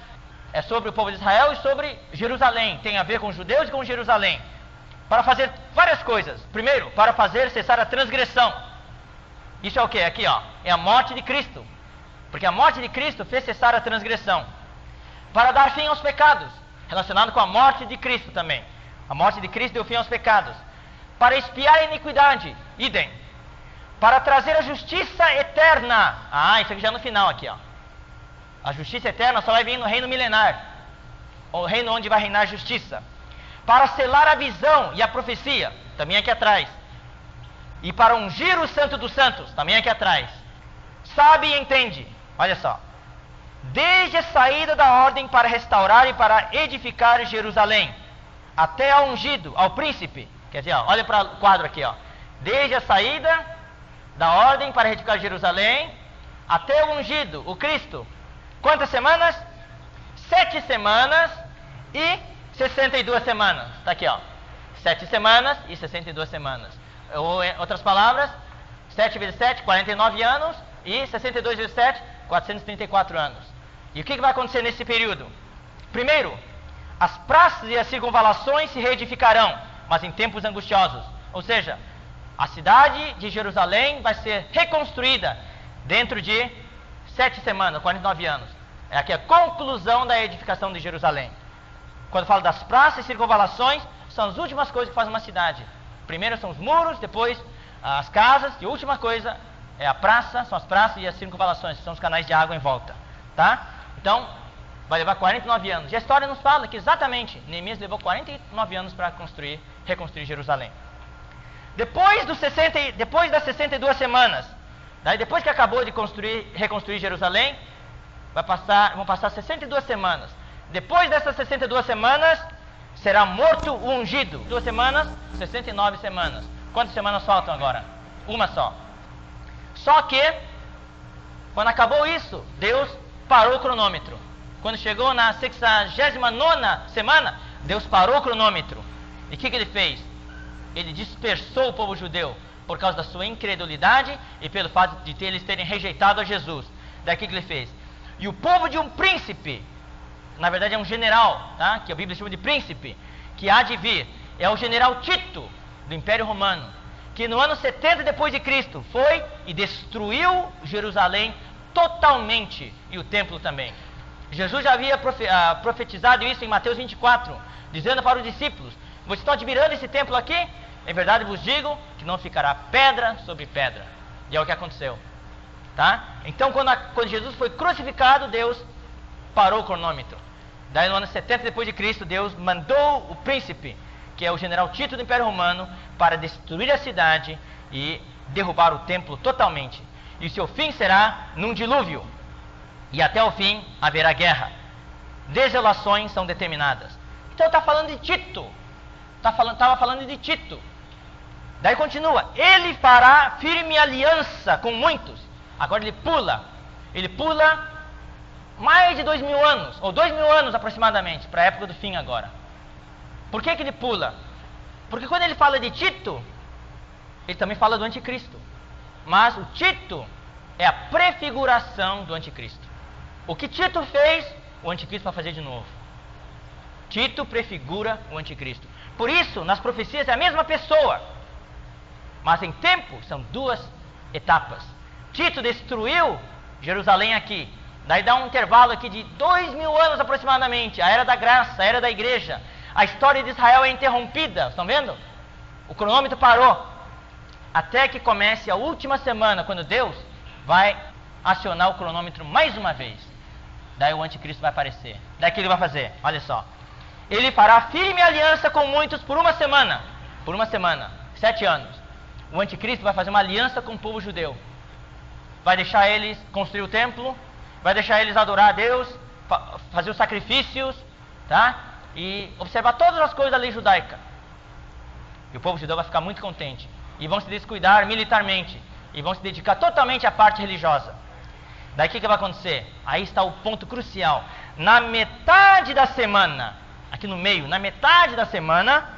É sobre o povo de Israel e sobre Jerusalém. Tem a ver com os judeus e com Jerusalém. Para fazer várias coisas. Primeiro, para fazer cessar a transgressão. Isso é o que? Aqui, ó. É a morte de Cristo. Porque a morte de Cristo fez cessar a transgressão. Para dar fim aos pecados. Relacionado com a morte de Cristo também. A morte de Cristo deu fim aos pecados. Para expiar a iniquidade. Idem. Para trazer a justiça eterna. Isso aqui já no final aqui, ó. A justiça eterna só vai vir no reino milenar. O reino onde vai reinar a justiça. Para selar a visão e a profecia. Também aqui atrás. E para ungir o santo dos santos. Também aqui atrás. Sabe e entende. Olha só. Desde a saída da ordem para restaurar e para edificar Jerusalém. Até ao ungido, ao príncipe. Quer dizer, ó, olha para o quadro aqui, ó. Desde a saída da ordem para edificar Jerusalém. Até o ungido, o Cristo. Quantas semanas? 7 semanas e 62 semanas. Está aqui, ó. 7 semanas e 62 semanas. Ou, em outras palavras, 7 vezes 7, 49 anos. E 62 vezes 7, 434 anos. E o que vai acontecer nesse período? Primeiro, as praças e as circunvalações se reedificarão, mas em tempos angustiosos. Ou seja, a cidade de Jerusalém vai ser reconstruída dentro de 7 semanas, 49 anos. É aqui a conclusão da edificação de Jerusalém. Quando falo das praças e circunvalações, são as últimas coisas que fazem uma cidade. Primeiro são os muros, depois as casas, e a última coisa é a praça, são as praças e as circunvalações, que são os canais de água em volta. Tá? Então, vai levar 49 anos. E a história nos fala que exatamente Neemias levou 49 anos para reconstruir Jerusalém. Depois das 62 semanas, daí depois que acabou de reconstruir Jerusalém, vão passar 62 semanas. Depois dessas 62 semanas, será morto o ungido. 2 semanas, 69 semanas. Quantas semanas faltam agora? Uma só. Só que, quando acabou isso, Deus parou o cronômetro. Quando chegou na 69ª semana, Deus parou o cronômetro. E o que ele fez? Ele dispersou o povo judeu por causa da sua incredulidade e pelo fato de eles terem rejeitado a Jesus. Daí o que ele fez? E o povo de um príncipe, na verdade é um general, tá? Que a Bíblia chama de príncipe, que há de vir, é o general Tito, do Império Romano, que no ano 70 depois de Cristo foi e destruiu Jerusalém totalmente, e o templo também. Jesus já havia profetizado isso em Mateus 24, dizendo para os discípulos: vocês estão admirando esse templo aqui? Em verdade vos digo que não ficará pedra sobre pedra. E é o que aconteceu. Tá? Então quando Jesus foi crucificado, Deus parou o cronômetro. Daí no ano 70 depois de Cristo, Deus mandou o príncipe, que é o general Tito do Império Romano, para destruir a cidade e derrubar o templo totalmente. E o seu fim será num dilúvio. E até o fim haverá guerra. Desolações são determinadas. Então está falando de Tito. Estava falando de Tito. Daí continua: ele fará firme aliança com muitos. Agora ele pula mais de 2000 anos, ou 2000 anos aproximadamente, para a época do fim agora. Por que ele pula? Porque quando ele fala de Tito, ele também fala do anticristo. Mas o Tito é a prefiguração do anticristo. O que Tito fez, o anticristo vai fazer de novo. Tito prefigura o anticristo. Por isso, nas profecias é a mesma pessoa, mas em tempo são 2 etapas. Tito destruiu Jerusalém aqui. Daí dá um intervalo aqui de 2000 anos aproximadamente. A era da graça, a era da igreja. A história de Israel é interrompida. Estão vendo? O cronômetro parou. Até que comece a última semana, quando Deus vai acionar o cronômetro mais uma vez. Daí o anticristo vai aparecer. Daí o que ele vai fazer? Olha só. Ele fará firme aliança com muitos por uma semana. Por uma semana. 7 anos. O anticristo vai fazer uma aliança com o povo judeu. Vai deixar eles construir o templo. Vai deixar eles adorar a Deus. Fazer os sacrifícios. Tá? E observar todas as coisas da lei judaica. E o povo judeu vai ficar muito contente. E vão se descuidar militarmente. E vão se dedicar totalmente à parte religiosa. Daí o que vai acontecer? Aí está o ponto crucial. Na metade da semana, aqui no meio, na metade da semana,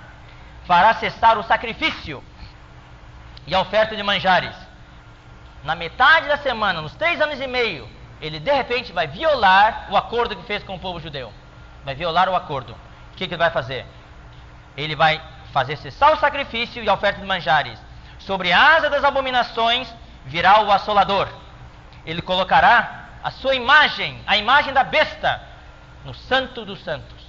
fará cessar o sacrifício e a oferta de manjares. Na metade da semana, nos 3 anos e meio, ele de repente vai violar o acordo que fez com o povo judeu. Vai violar o acordo. O que ele vai fazer? Ele vai fazer cessar o sacrifício e a oferta de manjares. Sobre a asa das abominações virá o assolador. Ele colocará a sua imagem, a imagem da besta, no santo dos santos.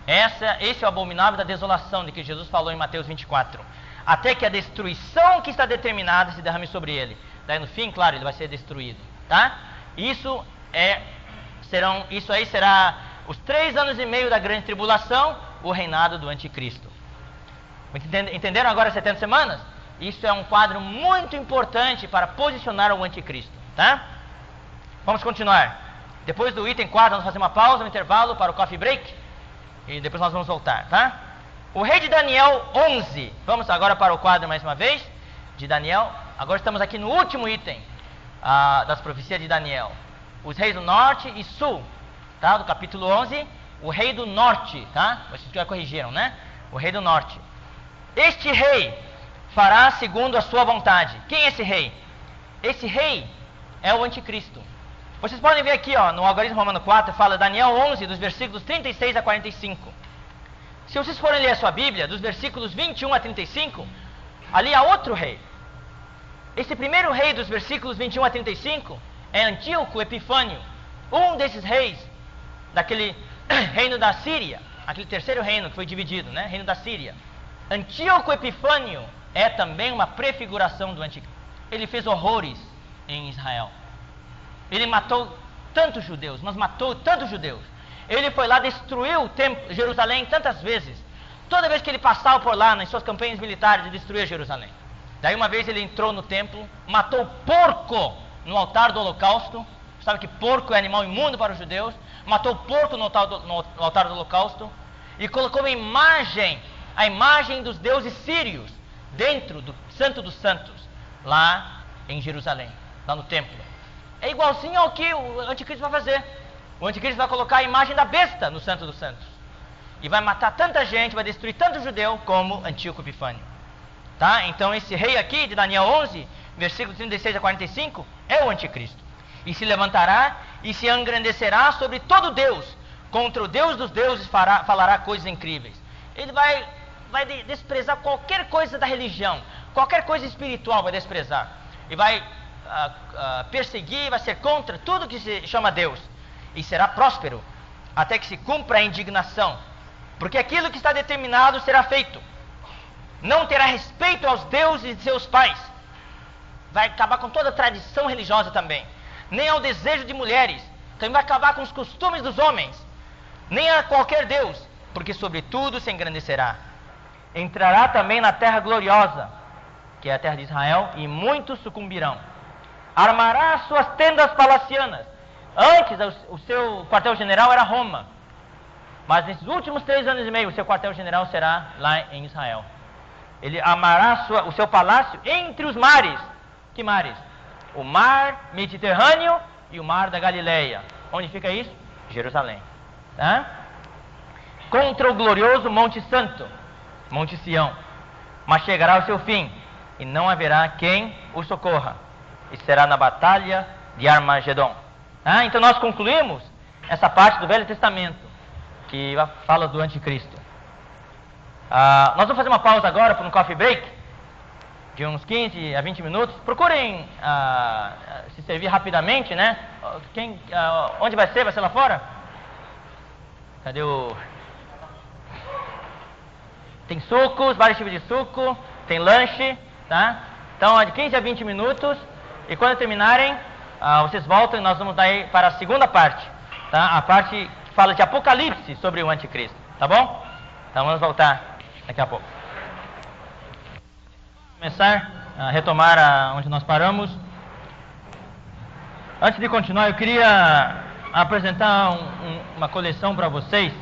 Esse é o abominável da desolação de que Jesus falou em Mateus 24. Até que a destruição que está determinada se derrame sobre ele. Daí no fim, claro, ele vai ser destruído. Tá? Isso aí será os 3 anos e meio da grande tribulação, o reinado do anticristo. Entenderam agora as 70 semanas? Isso é um quadro muito importante para posicionar o anticristo, tá? Vamos continuar. Depois do item 4, vamos fazer uma pausa, um intervalo para o coffee break. E depois nós vamos voltar, tá? O rei de Daniel 11. Vamos agora para o quadro mais uma vez, de Daniel. Agora estamos aqui no último item das profecias de Daniel. Os reis do norte e sul, tá? Do capítulo 11, o rei do norte, tá? Vocês já corrigiram, né? O rei do norte. Este rei fará segundo a sua vontade. Quem é esse rei? Esse rei é o anticristo. Vocês podem ver aqui, ó, no algarismo romano 4, fala Daniel 11, dos versículos 36 a 45. Se vocês forem ler a sua Bíblia, dos versículos 21 a 35, ali há outro rei. Esse primeiro rei dos versículos 21 a 35 é Antíoco Epifânio, um desses reis daquele reino da Síria, aquele terceiro reino que foi dividido, né? Reino da Síria. Antíoco Epifânio é também uma prefiguração do Anticristo. Ele fez horrores em Israel. Ele matou tantos judeus, mas matou tantos judeus. Ele foi lá, destruiu o templo, Jerusalém tantas vezes. Toda vez que ele passava por lá, nas suas campanhas militares, ele destruía Jerusalém. Daí uma vez ele entrou no templo, matou porco no altar do holocausto. Sabe que porco é animal imundo para os judeus. Matou porco no altar do holocausto. E colocou a imagem dos deuses sírios dentro do Santo dos Santos, lá em Jerusalém, lá no templo. É igualzinho ao que o Anticristo vai fazer. O Anticristo vai colocar a imagem da besta no Santo dos Santos. E vai matar tanta gente, vai destruir tanto judeu como Antíoco Epifânio. Tá? Então esse rei aqui de Daniel 11, versículos 36 a 45, é o Anticristo. E se levantará e se engrandecerá sobre todo Deus. Contra o Deus dos deuses falará coisas incríveis. Ele vai desprezar qualquer coisa da religião, qualquer coisa espiritual vai desprezar. E vai perseguir, vai ser contra tudo que se chama Deus. E será próspero até que se cumpra a indignação. Porque aquilo que está determinado será feito. Não terá respeito aos deuses de seus pais. Vai acabar com toda a tradição religiosa também. Nem ao desejo de mulheres. Também vai acabar com os costumes dos homens. Nem a qualquer Deus. Porque sobre tudo se engrandecerá. Entrará também na terra gloriosa, que é a terra de Israel, e muitos sucumbirão. Armará as suas tendas palacianas. Antes, o seu quartel-general era Roma. Mas nesses últimos 3 anos e meio, o seu quartel-general será lá em Israel. Ele amará o seu palácio entre os mares. Que mares? O mar Mediterrâneo e o mar da Galileia. Onde fica isso? Jerusalém. Tá? Contra o glorioso Monte Santo, Monte Sião. Mas chegará ao seu fim, e não haverá quem o socorra. E será na batalha de Armagedon. Tá? Então nós concluímos essa parte do Velho Testamento, que fala do Anticristo. Nós vamos fazer uma pausa agora para um coffee break, de uns 15 a 20 minutos. Procurem se servir rapidamente, né? Onde vai ser? Vai ser lá fora? Cadê o... Tem sucos, vários tipos de suco, tem lanche, tá? Então, de 15 a 20 minutos, e quando terminarem, vocês voltam e nós vamos daí para a segunda parte, tá? A parte que fala de Apocalipse sobre o Anticristo, tá bom? Então vamos voltar daqui a pouco. Começar a retomar onde nós paramos. Antes de continuar, eu queria apresentar uma coleção para vocês.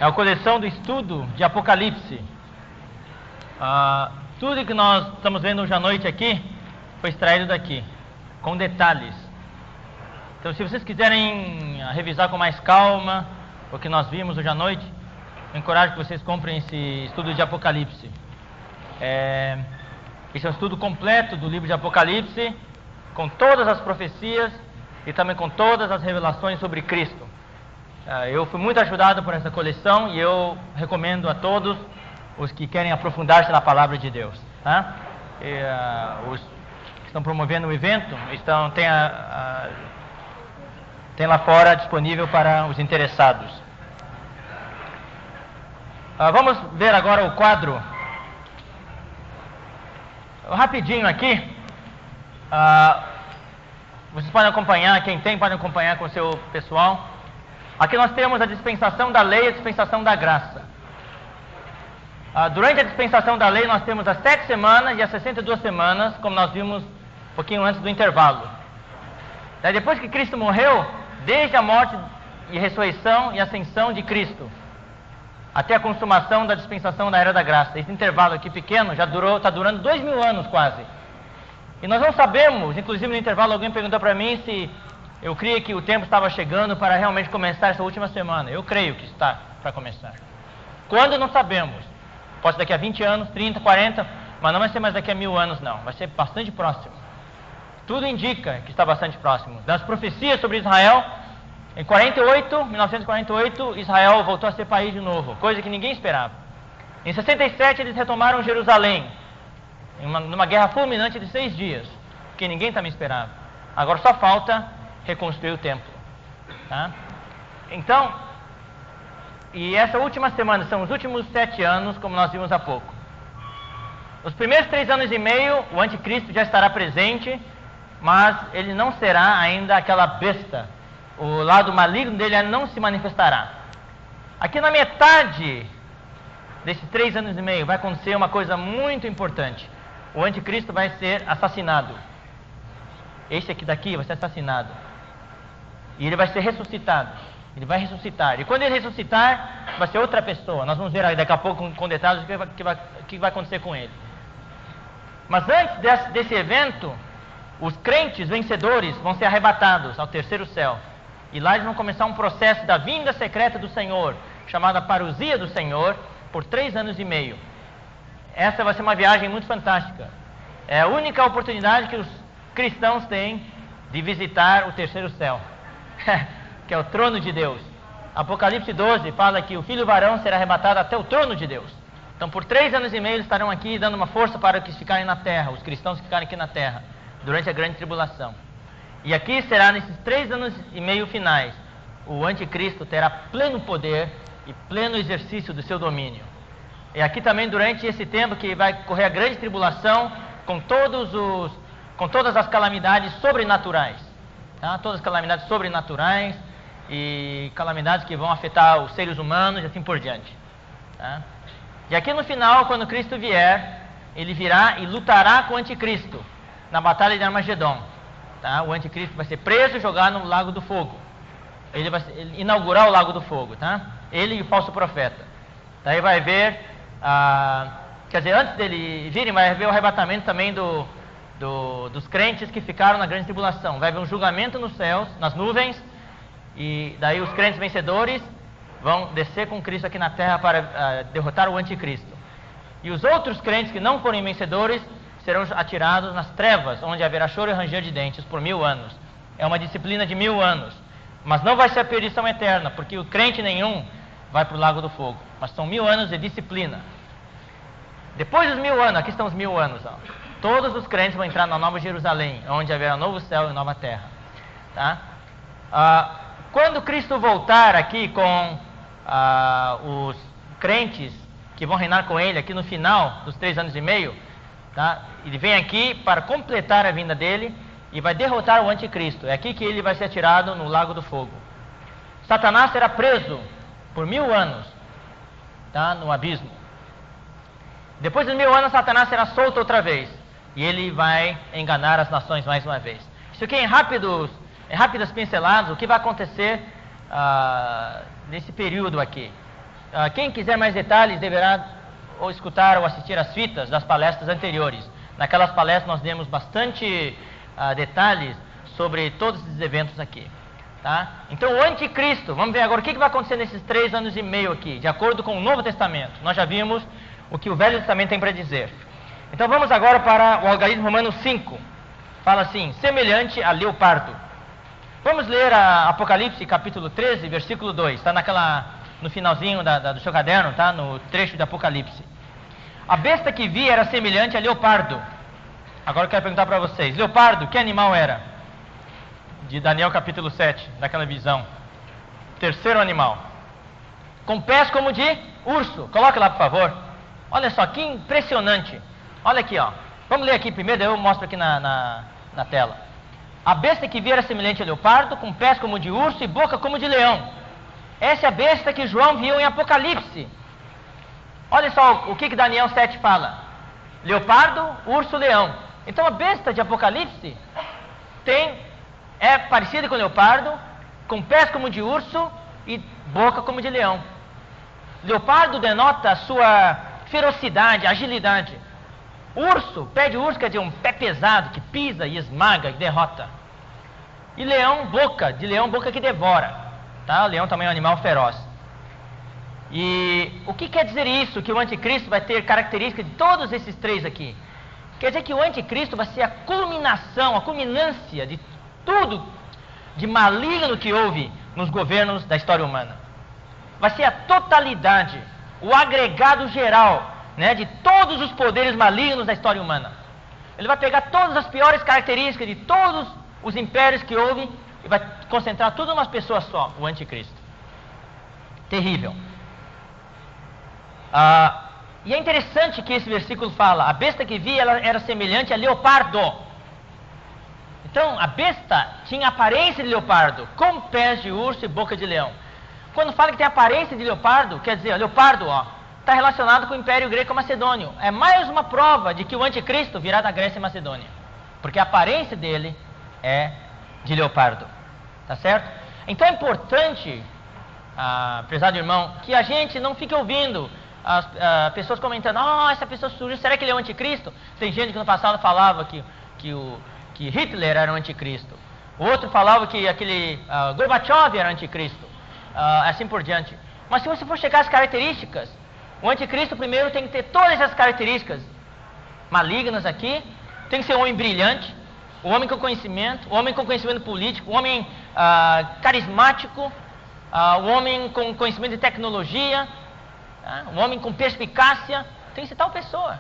É a coleção do estudo de Apocalipse. Tudo que nós estamos vendo hoje à noite aqui foi extraído daqui, com detalhes. Então, se vocês quiserem revisar com mais calma o que nós vimos hoje à noite, eu encorajo que vocês comprem esse estudo de Apocalipse. Esse é um estudo completo do livro de Apocalipse, com todas as profecias e também com todas as revelações sobre Cristo. Eu fui muito ajudado por essa coleção e eu recomendo a todos os que querem aprofundar-se na palavra de Deus. Tá? Os que estão promovendo o evento tem lá fora disponível para os interessados. Vamos ver agora o quadro. Rapidinho aqui. Vocês podem acompanhar, quem tem pode acompanhar com o seu pessoal. Aqui nós temos a dispensação da lei e a dispensação da graça. Durante a dispensação da lei nós temos as 7 semanas e as 62 semanas, como nós vimos um pouquinho antes do intervalo. Daí depois que Cristo morreu, desde a morte e ressurreição e ascensão de Cristo, até a consumação da dispensação da era da graça. Esse intervalo aqui pequeno já está durando 2000 anos quase. E nós não sabemos, inclusive no intervalo alguém perguntou para mim se eu creio que o tempo estava chegando para realmente começar essa última semana. Eu creio que está para começar. Quando não sabemos. Pode ser daqui a 20 anos, 30, 40, mas não vai ser mais daqui a 1000 anos não. Vai ser bastante próximo. tudo indica que está bastante próximo. Das profecias sobre Israel, em 1948, Israel voltou a ser país de novo, coisa que ninguém esperava. Em 67, eles retomaram Jerusalém, numa guerra fulminante de 6 dias, que ninguém também esperava. Agora só falta reconstruir o templo. Tá? Então, e essa última semana, são os últimos 7 anos, como nós vimos há pouco. Os primeiros 3 anos e meio, o anticristo já estará presente, mas ele não será ainda aquela besta. O lado maligno dele não se manifestará. Aqui na metade desses 3 anos e meio vai acontecer uma coisa muito importante. O anticristo vai ser assassinado. Esse aqui daqui vai ser assassinado. E ele vai ser ressuscitado. Ele vai ressuscitar. E quando ele ressuscitar, vai ser outra pessoa. Nós vamos ver aí daqui a pouco com detalhes o que vai acontecer com ele. Mas antes desse evento, os crentes vencedores vão ser arrebatados ao terceiro céu. E lá eles vão começar um processo da vinda secreta do Senhor, chamada parousia do Senhor, por 3 anos e meio. Essa vai ser uma viagem muito fantástica. É a única oportunidade que os cristãos têm de visitar o terceiro céu, que é o trono de Deus. Apocalipse 12 fala que o filho varão será arrebatado até o trono de Deus. Então por 3 anos e meio eles estarão aqui dando uma força para os que ficarem na terra, os cristãos que ficarem aqui na terra, durante a grande tribulação. E aqui será nesses 3 anos e meio finais, o anticristo terá pleno poder e pleno exercício do seu domínio. E aqui também durante esse tempo que vai correr a grande tribulação, com todas as calamidades sobrenaturais, tá? Todas as calamidades sobrenaturais e calamidades que vão afetar os seres humanos e assim por diante, tá? E aqui no final, quando Cristo vier, ele virá e lutará com o anticristo na batalha de Armagedon, tá? O anticristo vai ser preso e jogado no lago do fogo. Ele vai inaugurar o lago do fogo, tá? Ele e o falso profeta. Daí vai ver, quer dizer, antes dele virem, vai haver o arrebatamento também dos crentes que ficaram na grande tribulação. Vai haver um julgamento nos céus, nas nuvens, e daí os crentes vencedores vão descer com Cristo aqui na terra para derrotar o anticristo. E os outros crentes que não forem vencedores serão atirados nas trevas, onde haverá choro e ranger de dentes por 1000 anos. É uma disciplina de 1000 anos. Mas não vai ser a perdição eterna, porque o crente nenhum vai para o lago do fogo. Mas são 1000 anos de disciplina. Depois dos 1000 anos, aqui estão os 1000 anos, ó, todos os crentes vão entrar na Nova Jerusalém, onde haverá novo céu e nova terra. Tá? Quando Cristo voltar aqui com os crentes que vão reinar com ele aqui no final dos 3 anos e meio, tá? Ele vem aqui para completar a vinda dele e vai derrotar o anticristo. É aqui que ele vai ser atirado no lago do fogo. Satanás será preso por 1000 anos, tá? No abismo. Depois de 1000 anos, Satanás será solto outra vez e ele vai enganar as nações mais uma vez. Isso aqui em rápidas pinceladas, o que vai acontecer nesse período aqui. Quem quiser mais detalhes deverá ou escutar ou assistir às fitas das palestras anteriores. Naquelas palestras nós demos bastante detalhes sobre todos esses eventos aqui. Tá? Então o anticristo, vamos ver agora o que vai acontecer nesses 3 anos e meio aqui, de acordo com o Novo Testamento. Nós já vimos o que o Velho Testamento tem para dizer. Então vamos agora para o algarismo romano 5. Fala assim, semelhante a leopardo. Vamos ler Apocalipse capítulo 13, versículo 2. Está no finalzinho do seu caderno, tá? No trecho de Apocalipse. A besta que vi era semelhante a leopardo. Agora eu quero perguntar para vocês, leopardo, que animal era? De Daniel capítulo 7, daquela visão. Terceiro animal. Com pés como de urso. Coloca lá, por favor. Olha só, que impressionante. Olha aqui, ó. Vamos ler aqui primeiro, daí eu mostro aqui na tela. A besta que vi era semelhante a leopardo, com pés como de urso e boca como de leão. Essa é a besta que João viu em Apocalipse. Olha só o que Daniel 7 fala. Leopardo, urso, leão. Então a besta de Apocalipse é parecida com o leopardo, com pés como de urso e boca como de leão. Leopardo denota a sua ferocidade, agilidade. Urso, pé de urso quer dizer um pé pesado que pisa e esmaga e derrota. E leão, boca que devora. Tá? O leão também é um animal feroz. E o que quer dizer isso? Que o anticristo vai ter características de todos esses 3 aqui. Quer dizer que o anticristo vai ser a culminação, a culminância de tudo de maligno que houve nos governos da história humana. Vai ser a totalidade, o agregado geral, né, de todos os poderes malignos da história humana. Ele vai pegar todas as piores características de todos os impérios que houve e vai concentrar tudo numa pessoa só, o anticristo. Terrível. E é interessante que esse versículo fala, a besta que vi, ela era semelhante a leopardo. Então, a besta tinha aparência de leopardo, com pés de urso e boca de leão. Quando fala que tem aparência de leopardo, quer dizer, leopardo, está relacionado com o Império Greco-Macedônio. É mais uma prova de que o anticristo virá da Grécia e Macedônia. Porque a aparência dele é de leopardo. Tá certo? Então é importante, prezado irmão, que a gente não fique ouvindo as pessoas comentando, essa pessoa surgiu, será que ele é o anticristo? Tem gente que no passado falava que Hitler era o anticristo. O outro falava que aquele Gorbachev era o anticristo. Assim por diante. Mas se você for checar as características, o anticristo primeiro tem que ter todas essas características malignas aqui. Tem que ser um homem brilhante, um homem com conhecimento, um homem com conhecimento político, um homem carismático, um homem com conhecimento de tecnologia, um homem com perspicácia. Tem que ser tal pessoa.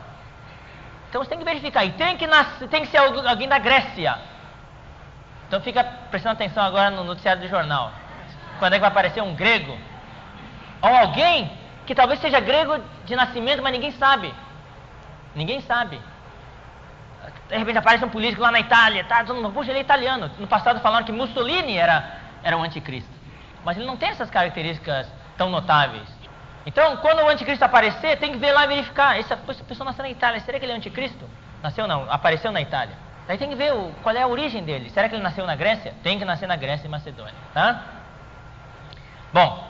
Então você tem que verificar. E tem que ser alguém da Grécia. Então fica prestando atenção agora no noticiário do jornal. Quando é que vai aparecer um grego? Ou alguém que talvez seja grego de nascimento, mas ninguém sabe. Ninguém sabe. De repente aparece um político lá na Itália, todo mundo, puxa, ele é italiano. No passado falaram que Mussolini era um anticristo. Mas ele não tem essas características tão notáveis. Então, quando o anticristo aparecer, tem que ver lá e verificar. Essa pessoa nasceu na Itália, será que ele é anticristo? Nasceu não, apareceu na Itália. Aí tem que ver qual é a origem dele. Será que ele nasceu na Grécia? Tem que nascer na Grécia e Macedônia, tá? Bom,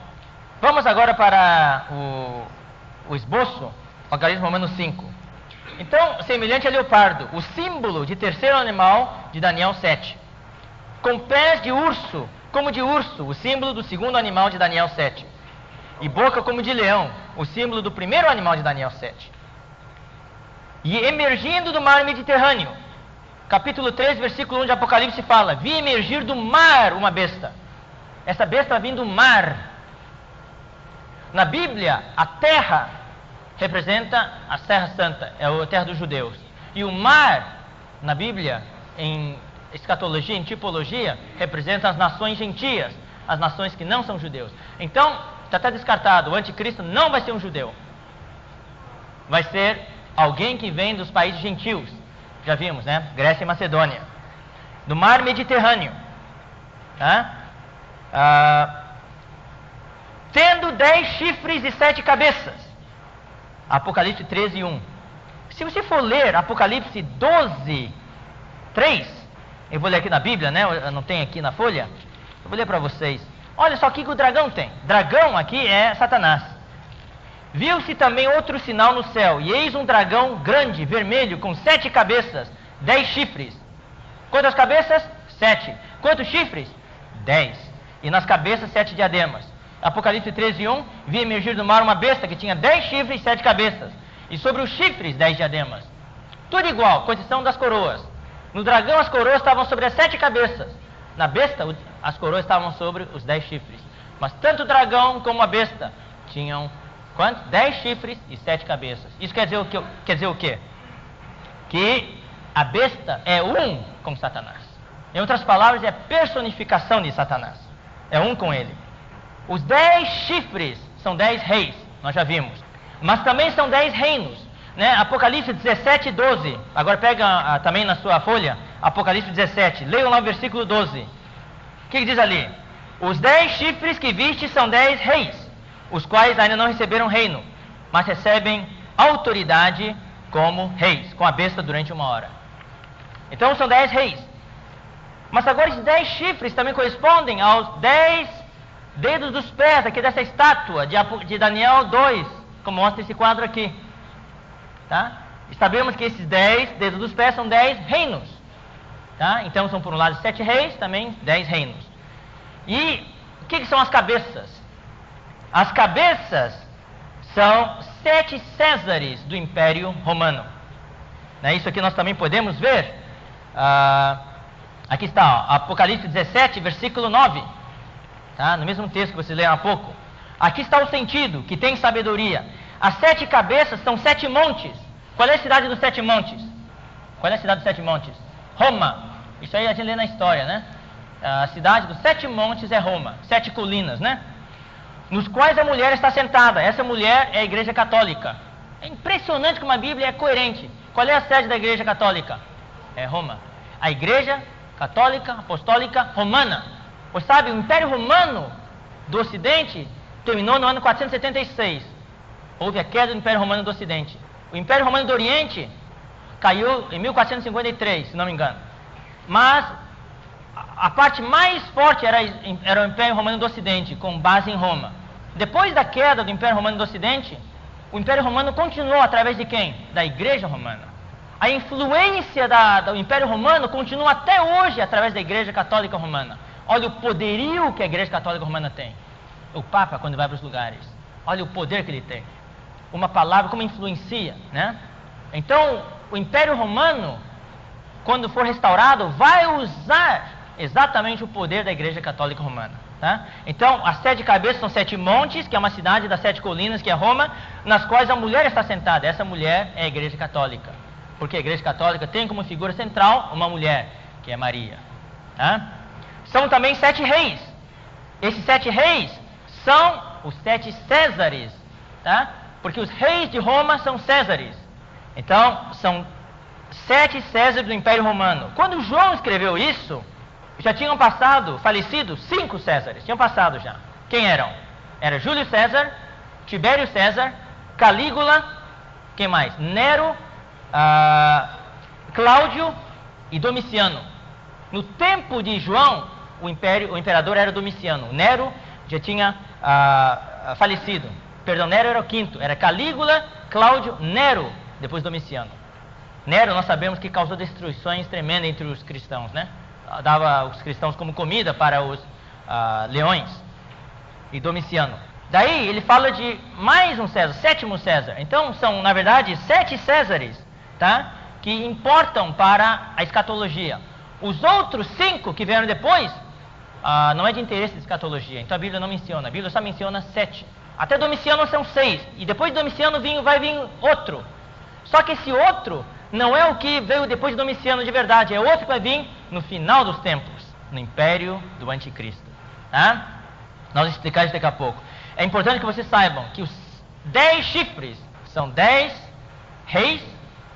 vamos agora para o esboço, Apocalipse Romanos 5. Então, semelhante a leopardo, o símbolo de terceiro animal de Daniel 7. Com pés de urso, como de urso, o símbolo do segundo animal de Daniel 7. E boca como de leão, o símbolo do primeiro animal de Daniel 7. E emergindo do mar Mediterrâneo, capítulo 3, versículo 1 de Apocalipse fala, vi emergir do mar uma besta. Essa besta vem do mar. Na Bíblia, a terra representa a Terra Santa, é a terra dos judeus. E o mar, na Bíblia, em escatologia, em tipologia, representa as nações gentias, as nações que não são judeus. Então, está descartado, o anticristo não vai ser um judeu. Vai ser alguém que vem dos países gentios. Já vimos, né? Grécia e Macedônia. Do mar Mediterrâneo. Tá? Tendo 10 chifres e 7 cabeças. Apocalipse 13, 1. Se você for ler Apocalipse 12, 3, eu vou ler aqui na Bíblia, né? Eu não tenho aqui na folha. Eu vou ler para vocês. Olha só o que o dragão tem. Dragão aqui é Satanás. Viu-se também outro sinal no céu, e eis um dragão grande, vermelho, com 7 cabeças, 10 chifres. Quantas cabeças? 7. Quantos chifres? 10. E nas cabeças 7 diademas. Apocalipse 13, 1, vi emergir do mar uma besta que tinha 10 chifres e 7 cabeças, e sobre os chifres 10 diademas. Tudo igual, com exceção das coroas. No dragão as coroas estavam sobre as 7 cabeças. Na besta as coroas estavam sobre os 10 chifres. Mas tanto o dragão como a besta tinham quantos? 10 chifres e 7 cabeças. Isso quer dizer o quê? Que a besta é um com Satanás. Em outras palavras, é a personificação de Satanás. É um com ele. Os 10 chifres são 10 reis, nós já vimos. Mas também são 10 reinos, né? Apocalipse 17, 12. Agora pega também na sua folha, Apocalipse 17. Leiam lá o versículo 12. O que diz ali? Os 10 chifres que viste são 10 reis, os quais ainda não receberam reino, mas recebem autoridade como reis, com a besta durante 1 hora. Então são 10 reis. Mas agora esses 10 chifres também correspondem aos 10 dedos dos pés, aqui dessa estátua de Daniel 2, como mostra esse quadro aqui. Tá? E sabemos que esses 10 dedos dos pés são 10 reinos. Tá? Então são por um lado 7 reis, também 10 reinos. E o que são as cabeças? As cabeças são 7 Césares do Império Romano. Né? Isso aqui nós também podemos ver. Aqui está, ó, Apocalipse 17, versículo 9. Tá? No mesmo texto que vocês leram há pouco. Aqui está o sentido, que tem sabedoria. As 7 cabeças são 7 montes. Qual é a cidade dos 7 montes? Qual é a cidade dos 7 montes? Roma. Isso aí a gente lê na história, né? A cidade dos 7 montes é Roma. 7 colinas, né? Nos quais a mulher está sentada. Essa mulher é a Igreja Católica. É impressionante como a Bíblia é coerente. Qual é a sede da Igreja Católica? É Roma. A Igreja Católica Apostólica Romana. Você sabe, o Império Romano do Ocidente terminou no ano 476. Houve a queda do Império Romano do Ocidente. O Império Romano do Oriente caiu em 1453, se não me engano. Mas a parte mais forte era o Império Romano do Ocidente, com base em Roma. Depois da queda do Império Romano do Ocidente, o Império Romano continuou através de quem? Da Igreja Romana. A influência do Império Romano continua até hoje através da Igreja Católica Romana. Olha o poderio que a Igreja Católica Romana tem. O Papa, quando vai para os lugares, olha o poder que ele tem. Uma palavra, como influencia, né? Então, o Império Romano, quando for restaurado, vai usar exatamente o poder da Igreja Católica Romana. Tá? Então, as 7 cabeças são 7 montes, que é uma cidade das 7 colinas, que é Roma, nas quais a mulher está sentada. Essa mulher é a Igreja Católica. Porque a Igreja Católica tem como figura central uma mulher, que é Maria. Tá? São também 7 reis. Esses 7 reis são os 7 Césares. Tá? Porque os reis de Roma são Césares. Então, são 7 Césares do Império Romano. Quando João escreveu isso, já tinham falecido 5 Césares. Tinham passado já. Quem eram? Era Júlio César, Tibério César, Calígula, quem mais? Nero, Cláudio e Domiciano. No tempo de João, o imperador era Domiciano. Nero já tinha falecido. Perdão, Nero era o 5º. Era Calígula, Cláudio, Nero, depois Domiciano. Nero, nós sabemos que causou destruições tremendas entre os cristãos, né? Dava os cristãos como comida para os leões. E Domiciano. Daí ele fala de mais um César, 7º César. Então são, na verdade, 7 Césares, tá? Que importam para a escatologia. Os outros 5 que vieram depois, não é de interesse de escatologia. Então a Bíblia não menciona. A Bíblia só menciona 7. Até Domiciano são 6. E depois de Domiciano vai vir outro. Só que esse outro não é o que veio depois de Domiciano de verdade. É outro que vai vir no final dos tempos, no Império do Anticristo. Tá? Nós vamos explicar isso daqui a pouco. É importante que vocês saibam que os 10 chifres são 10 reis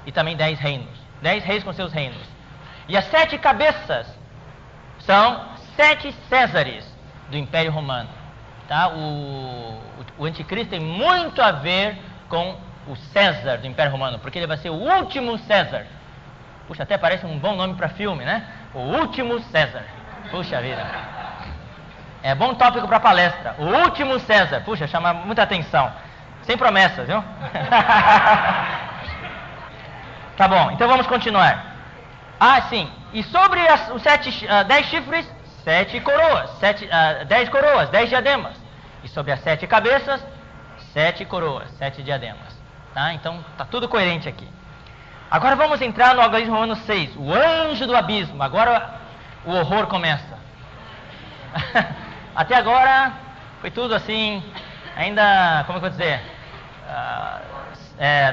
e também 10 reinos. 10 reis com seus reinos. E as 7 cabeças são 7 Césares do Império Romano. Tá? O Anticristo tem muito a ver com o César do Império Romano, porque ele vai ser o último César. Puxa, até parece um bom nome para filme, né? O último César. Puxa vida. É bom tópico para palestra. O último César. Puxa, chama muita atenção. Sem promessas, viu? Tá bom, então vamos continuar. Sim. E sobre os 10 chifres, 7 coroas. 10 coroas, 10 diademas. E sobre as 7 cabeças, 7 coroas, 7 diademas. Tá? Então, está tudo coerente aqui. Agora vamos entrar no Apocalipse Romanos 6. O anjo do abismo. Agora o horror começa. Até agora foi tudo assim, ainda, como é que eu vou dizer? É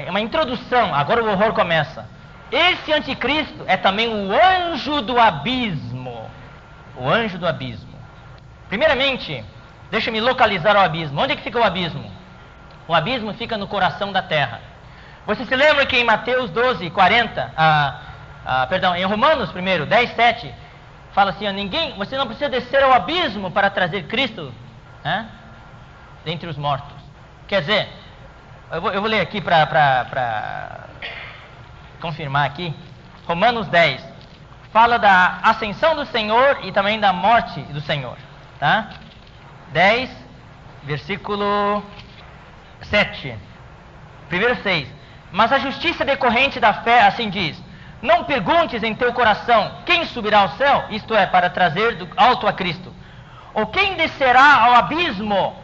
uma introdução. Agora o horror começa. Esse anticristo é também o anjo do abismo. O anjo do abismo. Primeiramente, deixa-me localizar o abismo. Onde é que fica o abismo? O abismo fica no coração da terra. Você se lembra que em Mateus 12, 40, em Romanos 10, 7, fala assim, você não precisa descer ao abismo para trazer Cristo dentre os mortos. Quer dizer, eu vou ler aqui para confirmar aqui. Romanos 10 fala da ascensão do Senhor e também da morte do Senhor. Tá? 10, versículo 7. Primeiro 6. Mas a justiça decorrente da fé assim diz: não perguntes em teu coração quem subirá ao céu, isto é, para trazer do alto a Cristo, ou quem descerá ao abismo.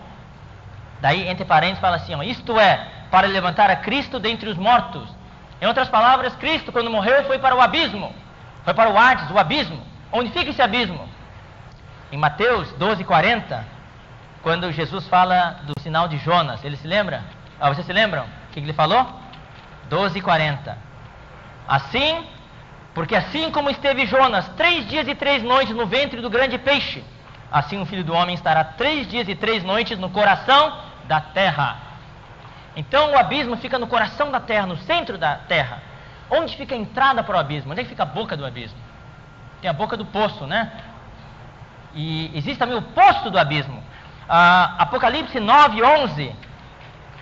Daí, entre parênteses, fala assim, isto é, para levantar a Cristo dentre os mortos. Em outras palavras, Cristo, quando morreu, foi para o abismo. Foi para o Hades, o abismo. Onde fica esse abismo? Em Mateus 12:40, quando Jesus fala do sinal de Jonas, ele se lembra? Vocês se lembram? O que ele falou? 12:40. Assim, porque assim como esteve Jonas 3 dias e 3 noites no ventre do grande peixe, assim o Filho do Homem estará 3 dias e 3 noites no coração da terra. Então o abismo fica no coração da terra, no centro da terra. Onde fica a entrada para o abismo? Onde é que fica a boca do abismo? Tem a boca do poço, né? E existe também o poço do abismo. Apocalipse 9:11,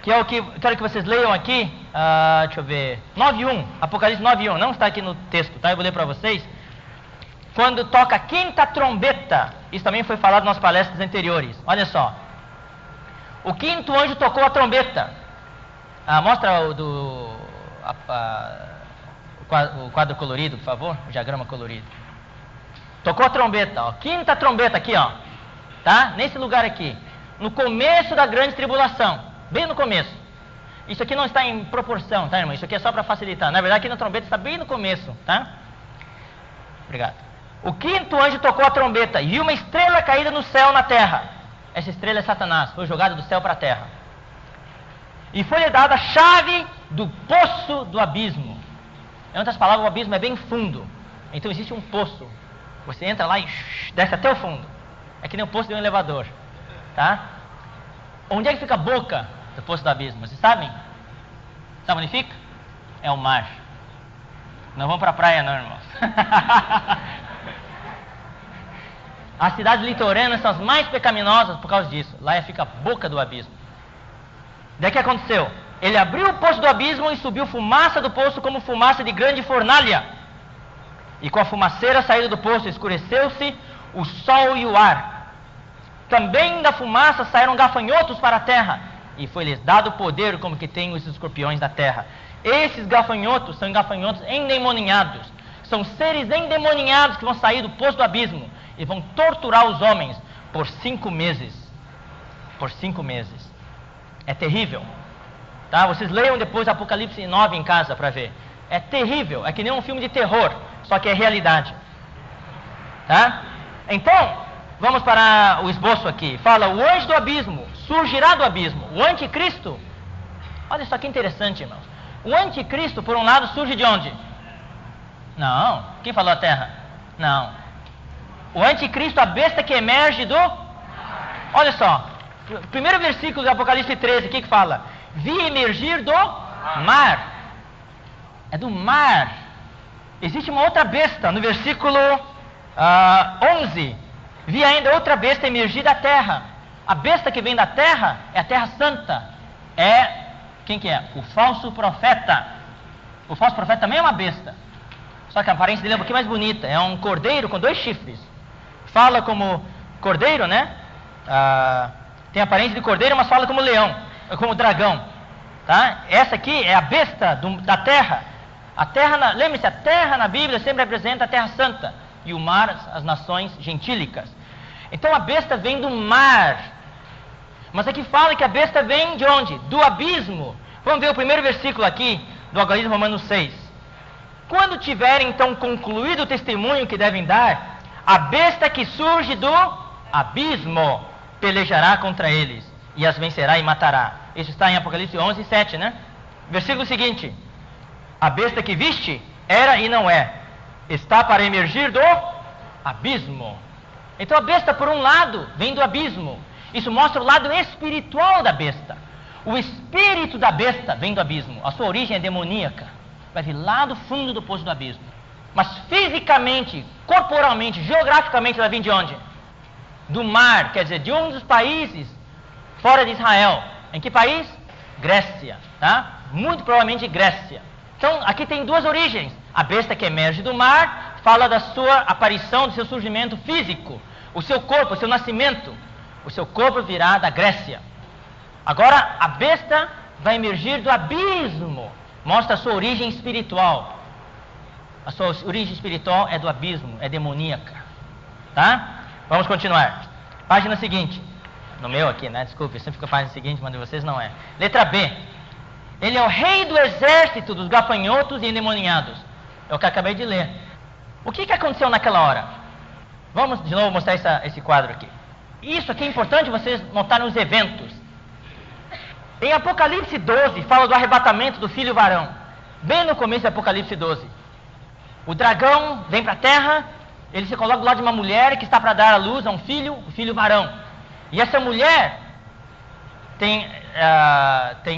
que é o que quero que vocês leiam aqui. Deixa eu ver. 9:1. Apocalipse 9:1. Não está aqui no texto, tá? Eu vou ler para vocês. Quando toca a quinta trombeta, isso também foi falado nas palestras anteriores. Olha só. O quinto anjo tocou a trombeta. Mostra o quadro colorido, por favor. O diagrama colorido. Tocou a trombeta, ó. Quinta trombeta aqui, ó. Tá? Nesse lugar aqui. No começo da grande tribulação. Bem no começo. Isso aqui não está em proporção, tá, irmão? Isso aqui é só para facilitar. Na verdade, aqui na trombeta está bem no começo, tá? Obrigado. O quinto anjo tocou a trombeta e viu uma estrela caída no céu, na terra. Essa estrela é Satanás. Foi jogada do céu para a terra. E foi-lhe dada a chave do poço do abismo. Em outras palavras, o abismo é bem fundo. Então existe um poço. Você entra lá e desce até o fundo. É que nem o poço de um elevador. Tá? Onde é que fica a boca do poço do abismo? Vocês sabem? Sabe onde fica? É o mar. Não vamos para a praia não, irmãos. As cidades litorâneas são as mais pecaminosas por causa disso. Lá fica a boca do abismo. Daí o que aconteceu? Ele abriu o poço do abismo e subiu fumaça do poço como fumaça de grande fornalha. E com a fumaceira saída do poço escureceu-se o sol e o ar. Também da fumaça saíram gafanhotos para a terra. E foi-lhes dado poder como que tem os escorpiões da terra. Esses gafanhotos são gafanhotos endemoniados. São seres endemoniados que vão sair do poço do abismo e vão torturar os homens por 5 meses. Por 5 meses. É terrível. Tá? Vocês leiam depois Apocalipse 9 em casa para ver. É terrível. É que nem um filme de terror, só que é realidade. Tá? Então, vamos para o esboço aqui. Fala, o anjo do abismo surgirá do abismo. O anticristo. Olha só que interessante, irmãos. O anticristo, por um lado, surge de onde? Não. Quem falou a terra? Não. O anticristo, a besta que emerge do... Olha só. Primeiro versículo do Apocalipse 13, o que fala? Vi emergir do mar. É do mar. Existe uma outra besta, no versículo 11. Vi ainda outra besta emergir da terra. A besta que vem da terra é a terra santa. Quem que é? O falso profeta. O falso profeta também é uma besta. Só que a aparência dele é um pouquinho mais bonita. É um cordeiro com 2 chifres. Fala como cordeiro, né? Tem aparência de cordeiro, mas fala como leão, como dragão. Tá? Essa aqui é a besta da terra. A terra, lembre-se, a terra na Bíblia sempre representa a terra santa. E o mar, as nações gentílicas. Então a besta vem do mar. Mas aqui fala que a besta vem de onde? Do abismo. Vamos ver o primeiro versículo aqui do Apocalipse Romanos 6. Quando tiverem então concluído o testemunho que devem dar, a besta que surge do abismo pelejará contra eles e as vencerá e matará. Isso está em Apocalipse 11, 7, né? Versículo seguinte. A besta que viste era e não é. Está para emergir do abismo. Então a besta, por um lado, vem do abismo. Isso mostra o lado espiritual da besta. O espírito da besta vem do abismo. A sua origem é demoníaca. Vai vir lá do fundo do poço do abismo. Mas fisicamente, corporalmente, geograficamente, ela vem de onde? Do mar, quer dizer, de um dos países fora de Israel. Em que país? Grécia, tá? Muito provavelmente Grécia. Então, aqui tem 2 origens. A besta que emerge do mar fala da sua aparição, do seu surgimento físico. O seu corpo, o seu nascimento. O seu corpo virá da Grécia. Agora, a besta vai emergir do abismo. Mostra a sua origem espiritual. A sua origem espiritual é do abismo, é demoníaca. Tá? Vamos continuar. Página seguinte. No meu aqui, né? Desculpe, eu sempre fico a página seguinte, mas de vocês não é. Letra B. Ele é o rei do exército dos gafanhotos e endemoniados. É o que eu acabei de ler. O que aconteceu naquela hora? Vamos de novo mostrar esse quadro aqui. Isso aqui é importante vocês notarem os eventos. Em Apocalipse 12, fala do arrebatamento do filho varão. Bem no começo de Apocalipse 12. O dragão vem para a terra, ele se coloca do lado de uma mulher que está para dar à luz a um filho, o filho varão. E essa mulher tem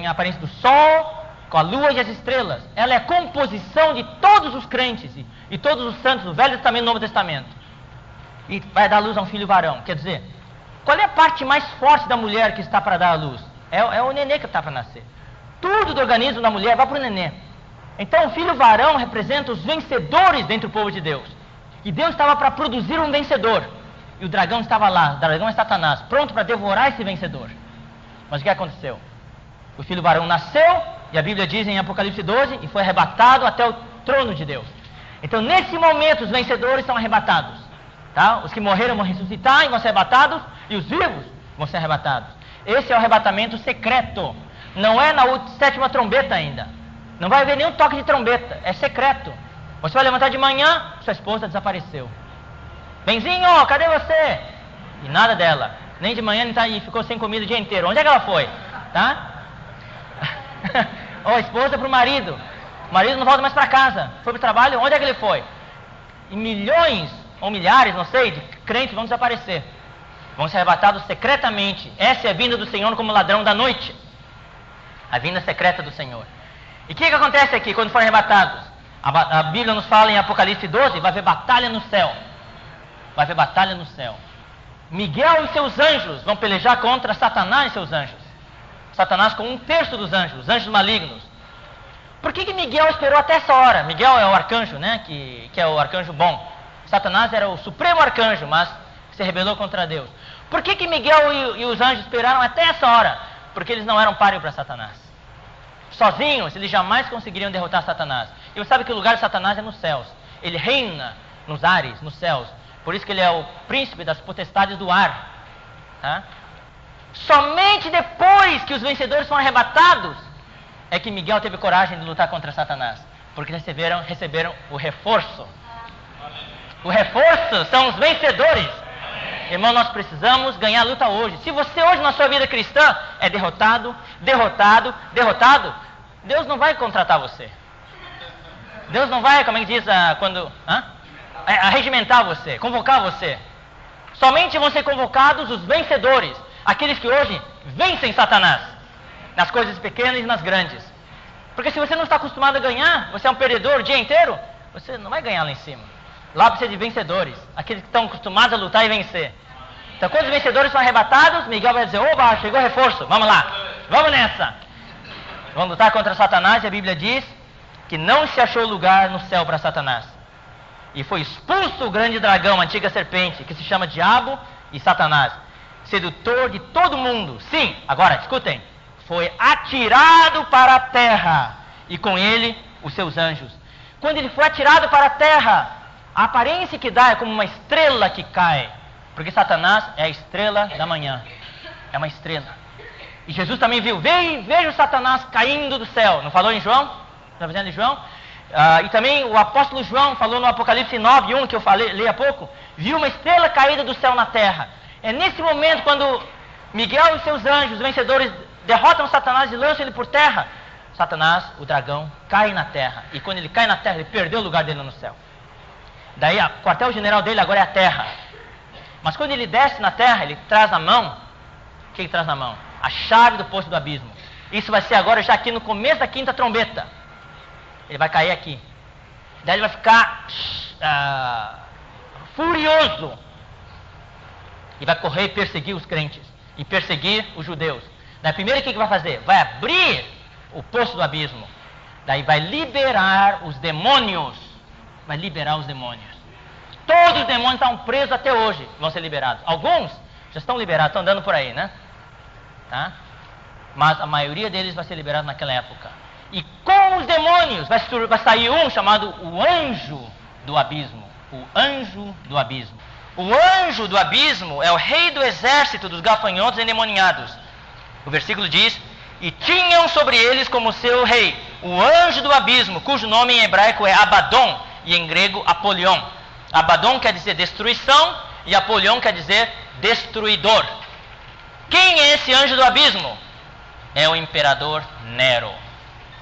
a aparência do sol, com a lua e as estrelas. Ela é a composição de todos os crentes e todos os santos do Velho Testamento e do Novo Testamento. E vai dar à luz a um filho varão. Quer dizer, qual é a parte mais forte da mulher que está para dar à luz? É o nenê que está para nascer. Tudo do organismo da mulher vai para o nenê. Então o filho varão representa os vencedores dentro do povo de Deus. E Deus estava para produzir um vencedor. E o dragão estava lá, o dragão é Satanás, pronto para devorar esse vencedor. Mas o que aconteceu? O filho varão nasceu, e a Bíblia diz em Apocalipse 12, e foi arrebatado até o trono de Deus. Então nesse momento os vencedores são arrebatados. Tá? Os que morreram vão ressuscitar e vão ser arrebatados, e os vivos vão ser arrebatados. Esse é o arrebatamento secreto. Não é na sétima trombeta ainda. Não vai haver nenhum toque de trombeta, é secreto. Você vai levantar de manhã, sua esposa desapareceu. Benzinho, cadê você? E nada dela. Nem de manhã, nem tá aí, ficou sem comida o dia inteiro. Onde é que ela foi? Tá? Ou a esposa para o marido. O marido não volta mais para casa. Foi para o trabalho, onde é que ele foi? E milhões, ou milhares, não sei, de crentes vão desaparecer. Vão ser arrebatados secretamente. Essa é a vinda do Senhor como ladrão da noite. A vinda secreta do Senhor. E o que acontece aqui quando forem arrebatados? A Bíblia nos fala em Apocalipse 12, vai haver batalha no céu. Vai haver batalha no céu. Miguel e seus anjos vão pelejar contra Satanás e seus anjos. Satanás com 1/3 dos anjos, os anjos malignos. Por que Miguel esperou até essa hora? Miguel é o arcanjo, né? Que é o arcanjo bom. Satanás era o supremo arcanjo, mas se rebelou contra Deus. Por que Miguel e os anjos esperaram até essa hora? Porque eles não eram páreo para Satanás. Sozinhos, eles jamais conseguiriam derrotar Satanás. E você sabe que o lugar de Satanás é nos céus. Ele reina nos ares, nos céus. Por isso que ele é o príncipe das potestades do ar. Tá? Somente depois que os vencedores foram arrebatados, é que Miguel teve coragem de lutar contra Satanás. Porque receberam o reforço. O reforço são os vencedores. Irmão, nós precisamos ganhar a luta hoje. Se você hoje na sua vida cristã é derrotado, Deus não vai contratar você. Deus não vai, como é que diz, regimentar você, convocar você. Somente vão ser convocados os vencedores, aqueles que hoje vencem Satanás, nas coisas pequenas e nas grandes. Porque se você não está acostumado a ganhar, você é um perdedor o dia inteiro, você não vai ganhar lá em cima. Lá precisa de vencedores, aqueles que estão acostumados a lutar e vencer. Então quando os vencedores são arrebatados, Miguel vai dizer, oba, chegou reforço, vamos lá, vamos nessa. Vamos lutar contra Satanás, e a Bíblia diz que não se achou lugar no céu para Satanás. E foi expulso o grande dragão, a antiga serpente, que se chama Diabo e Satanás, sedutor de todo mundo. Sim, agora, escutem, foi atirado para a terra, e com ele os seus anjos. Quando ele foi atirado para a terra, a aparência que dá é como uma estrela que cai, porque Satanás é a estrela da manhã, é uma estrela. E Jesus também viu, veja o Satanás caindo do céu, não falou em João? No Evangelho de João? E também o apóstolo João falou no Apocalipse 9:1, que eu li há pouco, viu uma estrela caída do céu na terra. É nesse momento quando Miguel e seus anjos, os vencedores, derrotam Satanás e lançam ele por terra, Satanás, o dragão, cai na terra. E quando ele cai na terra, ele perdeu o lugar dele no céu. Daí o quartel-general dele agora é a terra. Mas quando ele desce na terra, ele traz na mão, o que ele traz na mão? A chave do poço do abismo. Isso vai ser agora já aqui no começo da 5ª trombeta. Ele vai cair aqui. Daí ele vai ficar furioso. E vai correr e perseguir os crentes. E perseguir os judeus. Daí primeiro o que vai fazer? Vai abrir o poço do abismo. Daí vai liberar os demônios. Vai liberar os demônios. Todos os demônios estavam presos até hoje. Vão ser liberados. Alguns já estão liberados, estão andando por aí, né? Tá? Mas a maioria deles vai ser liberado naquela época. E com os demônios vai sair um chamado o anjo do abismo. O anjo do abismo. O anjo do abismo é o rei do exército dos gafanhotos endemoniados. O versículo diz e tinham sobre eles como seu rei o anjo do abismo, cujo nome em hebraico é Abaddon e em grego Apolion. Abaddon quer dizer destruição e Apolion quer dizer destruidor. Quem é esse anjo do abismo? É o imperador Nero.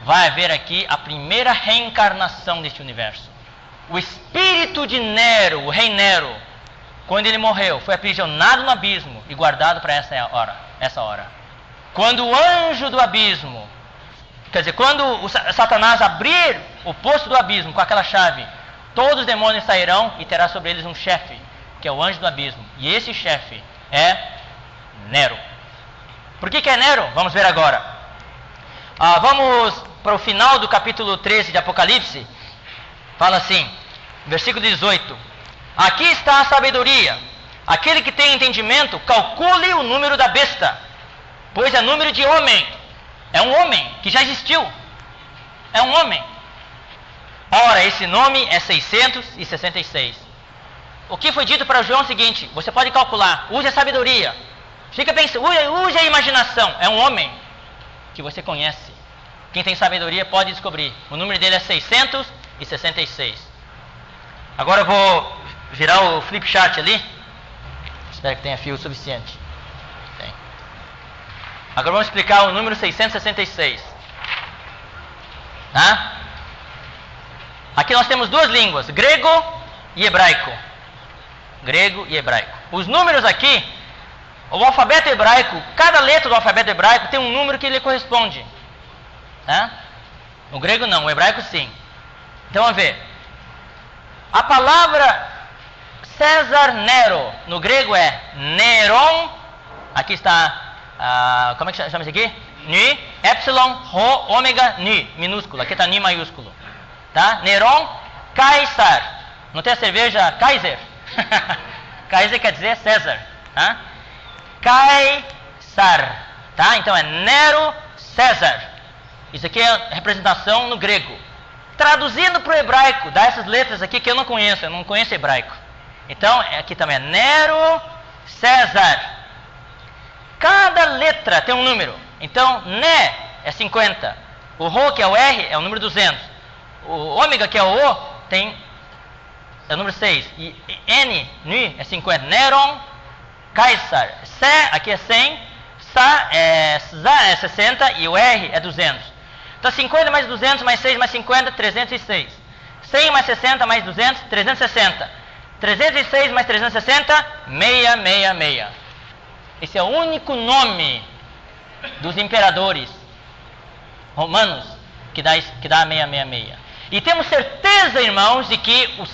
Vai haver aqui a primeira reencarnação deste universo. O espírito de Nero, o rei Nero, quando ele morreu, foi aprisionado no abismo e guardado para essa hora. Quando o anjo do abismo, quer dizer, quando o Satanás abrir o poço do abismo com aquela chave, todos os demônios sairão e terá sobre eles um chefe, que é o anjo do abismo. E esse chefe é Nero. Por que é Nero? Vamos ver agora. Vamos para o final do capítulo 13 de Apocalipse. Fala assim, versículo 18. Aqui está a sabedoria. Aquele que tem entendimento, calcule o número da besta, pois é número de homem. É um homem que já existiu. É um homem. Ora, esse nome é 666. O que foi dito para João é o seguinte: você pode calcular, use a sabedoria. Fica pensando, use a imaginação. É um homem que você conhece. Quem tem sabedoria pode descobrir. O número dele é 666. Agora eu vou virar o flip chart ali. Espero que tenha fio suficiente. Tem. Agora vamos explicar o número 666. Tá? Aqui nós temos duas línguas, grego e hebraico. Grego e hebraico. Os números aqui, o alfabeto hebraico, cada letra do alfabeto hebraico tem um número que lhe corresponde. Tá? O grego não, o hebraico sim. Então vamos ver. A palavra César Nero, no grego é Neron. Aqui está, como é que chama isso aqui? Ni, epsilon, rho, ômega, ni, minúsculo. Aqui está ni maiúsculo. Tá? Neron, Caesar. Não tem a cerveja Kaiser? Kaiser quer dizer César. Tá? Caesar. Tá? Então é Nero César. Isso aqui é representação no grego. Traduzindo para o hebraico, dá essas letras aqui que eu não conheço hebraico. Então, aqui também é Nero César. Cada letra tem um número. Então, Ne é 50. O Rho, que é o R, é o número 200. O ômega, que é o O, é o número 6. E N, Ni, é 50. Neron, Caesar. Se, aqui é 100. Sa é 60 e o R é 200. Então 50 mais 200 mais 6 mais 50, 306. 100 mais 60 mais 200, 360. 306 mais 360, 666. Esse é o único nome dos imperadores romanos que dá 666. E temos certeza, irmãos, de que o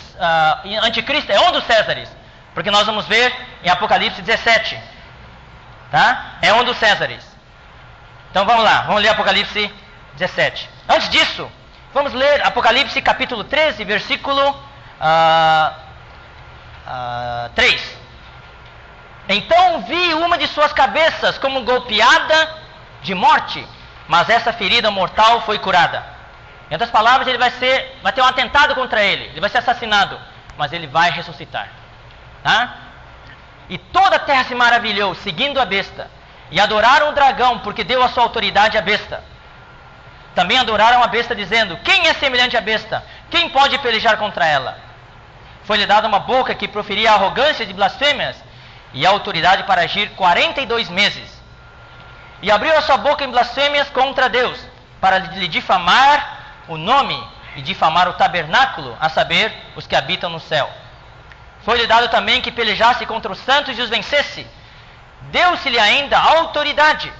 anticristo é um dos Césares, porque nós vamos ver em Apocalipse 17. Tá? É um dos Césares. Então vamos lá, vamos ler Apocalipse 17. Antes disso, vamos ler Apocalipse capítulo 13, versículo 3. Então vi uma de suas cabeças como golpeada de morte, mas essa ferida mortal foi curada. Em outras palavras, ele vai ter um atentado contra ele vai ser assassinado, mas ele vai ressuscitar. Tá? E toda a terra se maravilhou, seguindo a besta, e adoraram o dragão, porque deu a sua autoridade à besta. Também adoraram a besta, dizendo: quem é semelhante à besta? Quem pode pelejar contra ela? Foi-lhe dada uma boca que proferia arrogância de blasfêmias, e a autoridade para agir 42 meses. E abriu a sua boca em blasfêmias contra Deus, para lhe difamar o nome e difamar o tabernáculo, a saber, os que habitam no céu. Foi-lhe dado também que pelejasse contra os santos e os vencesse. Deu-se-lhe ainda autoridade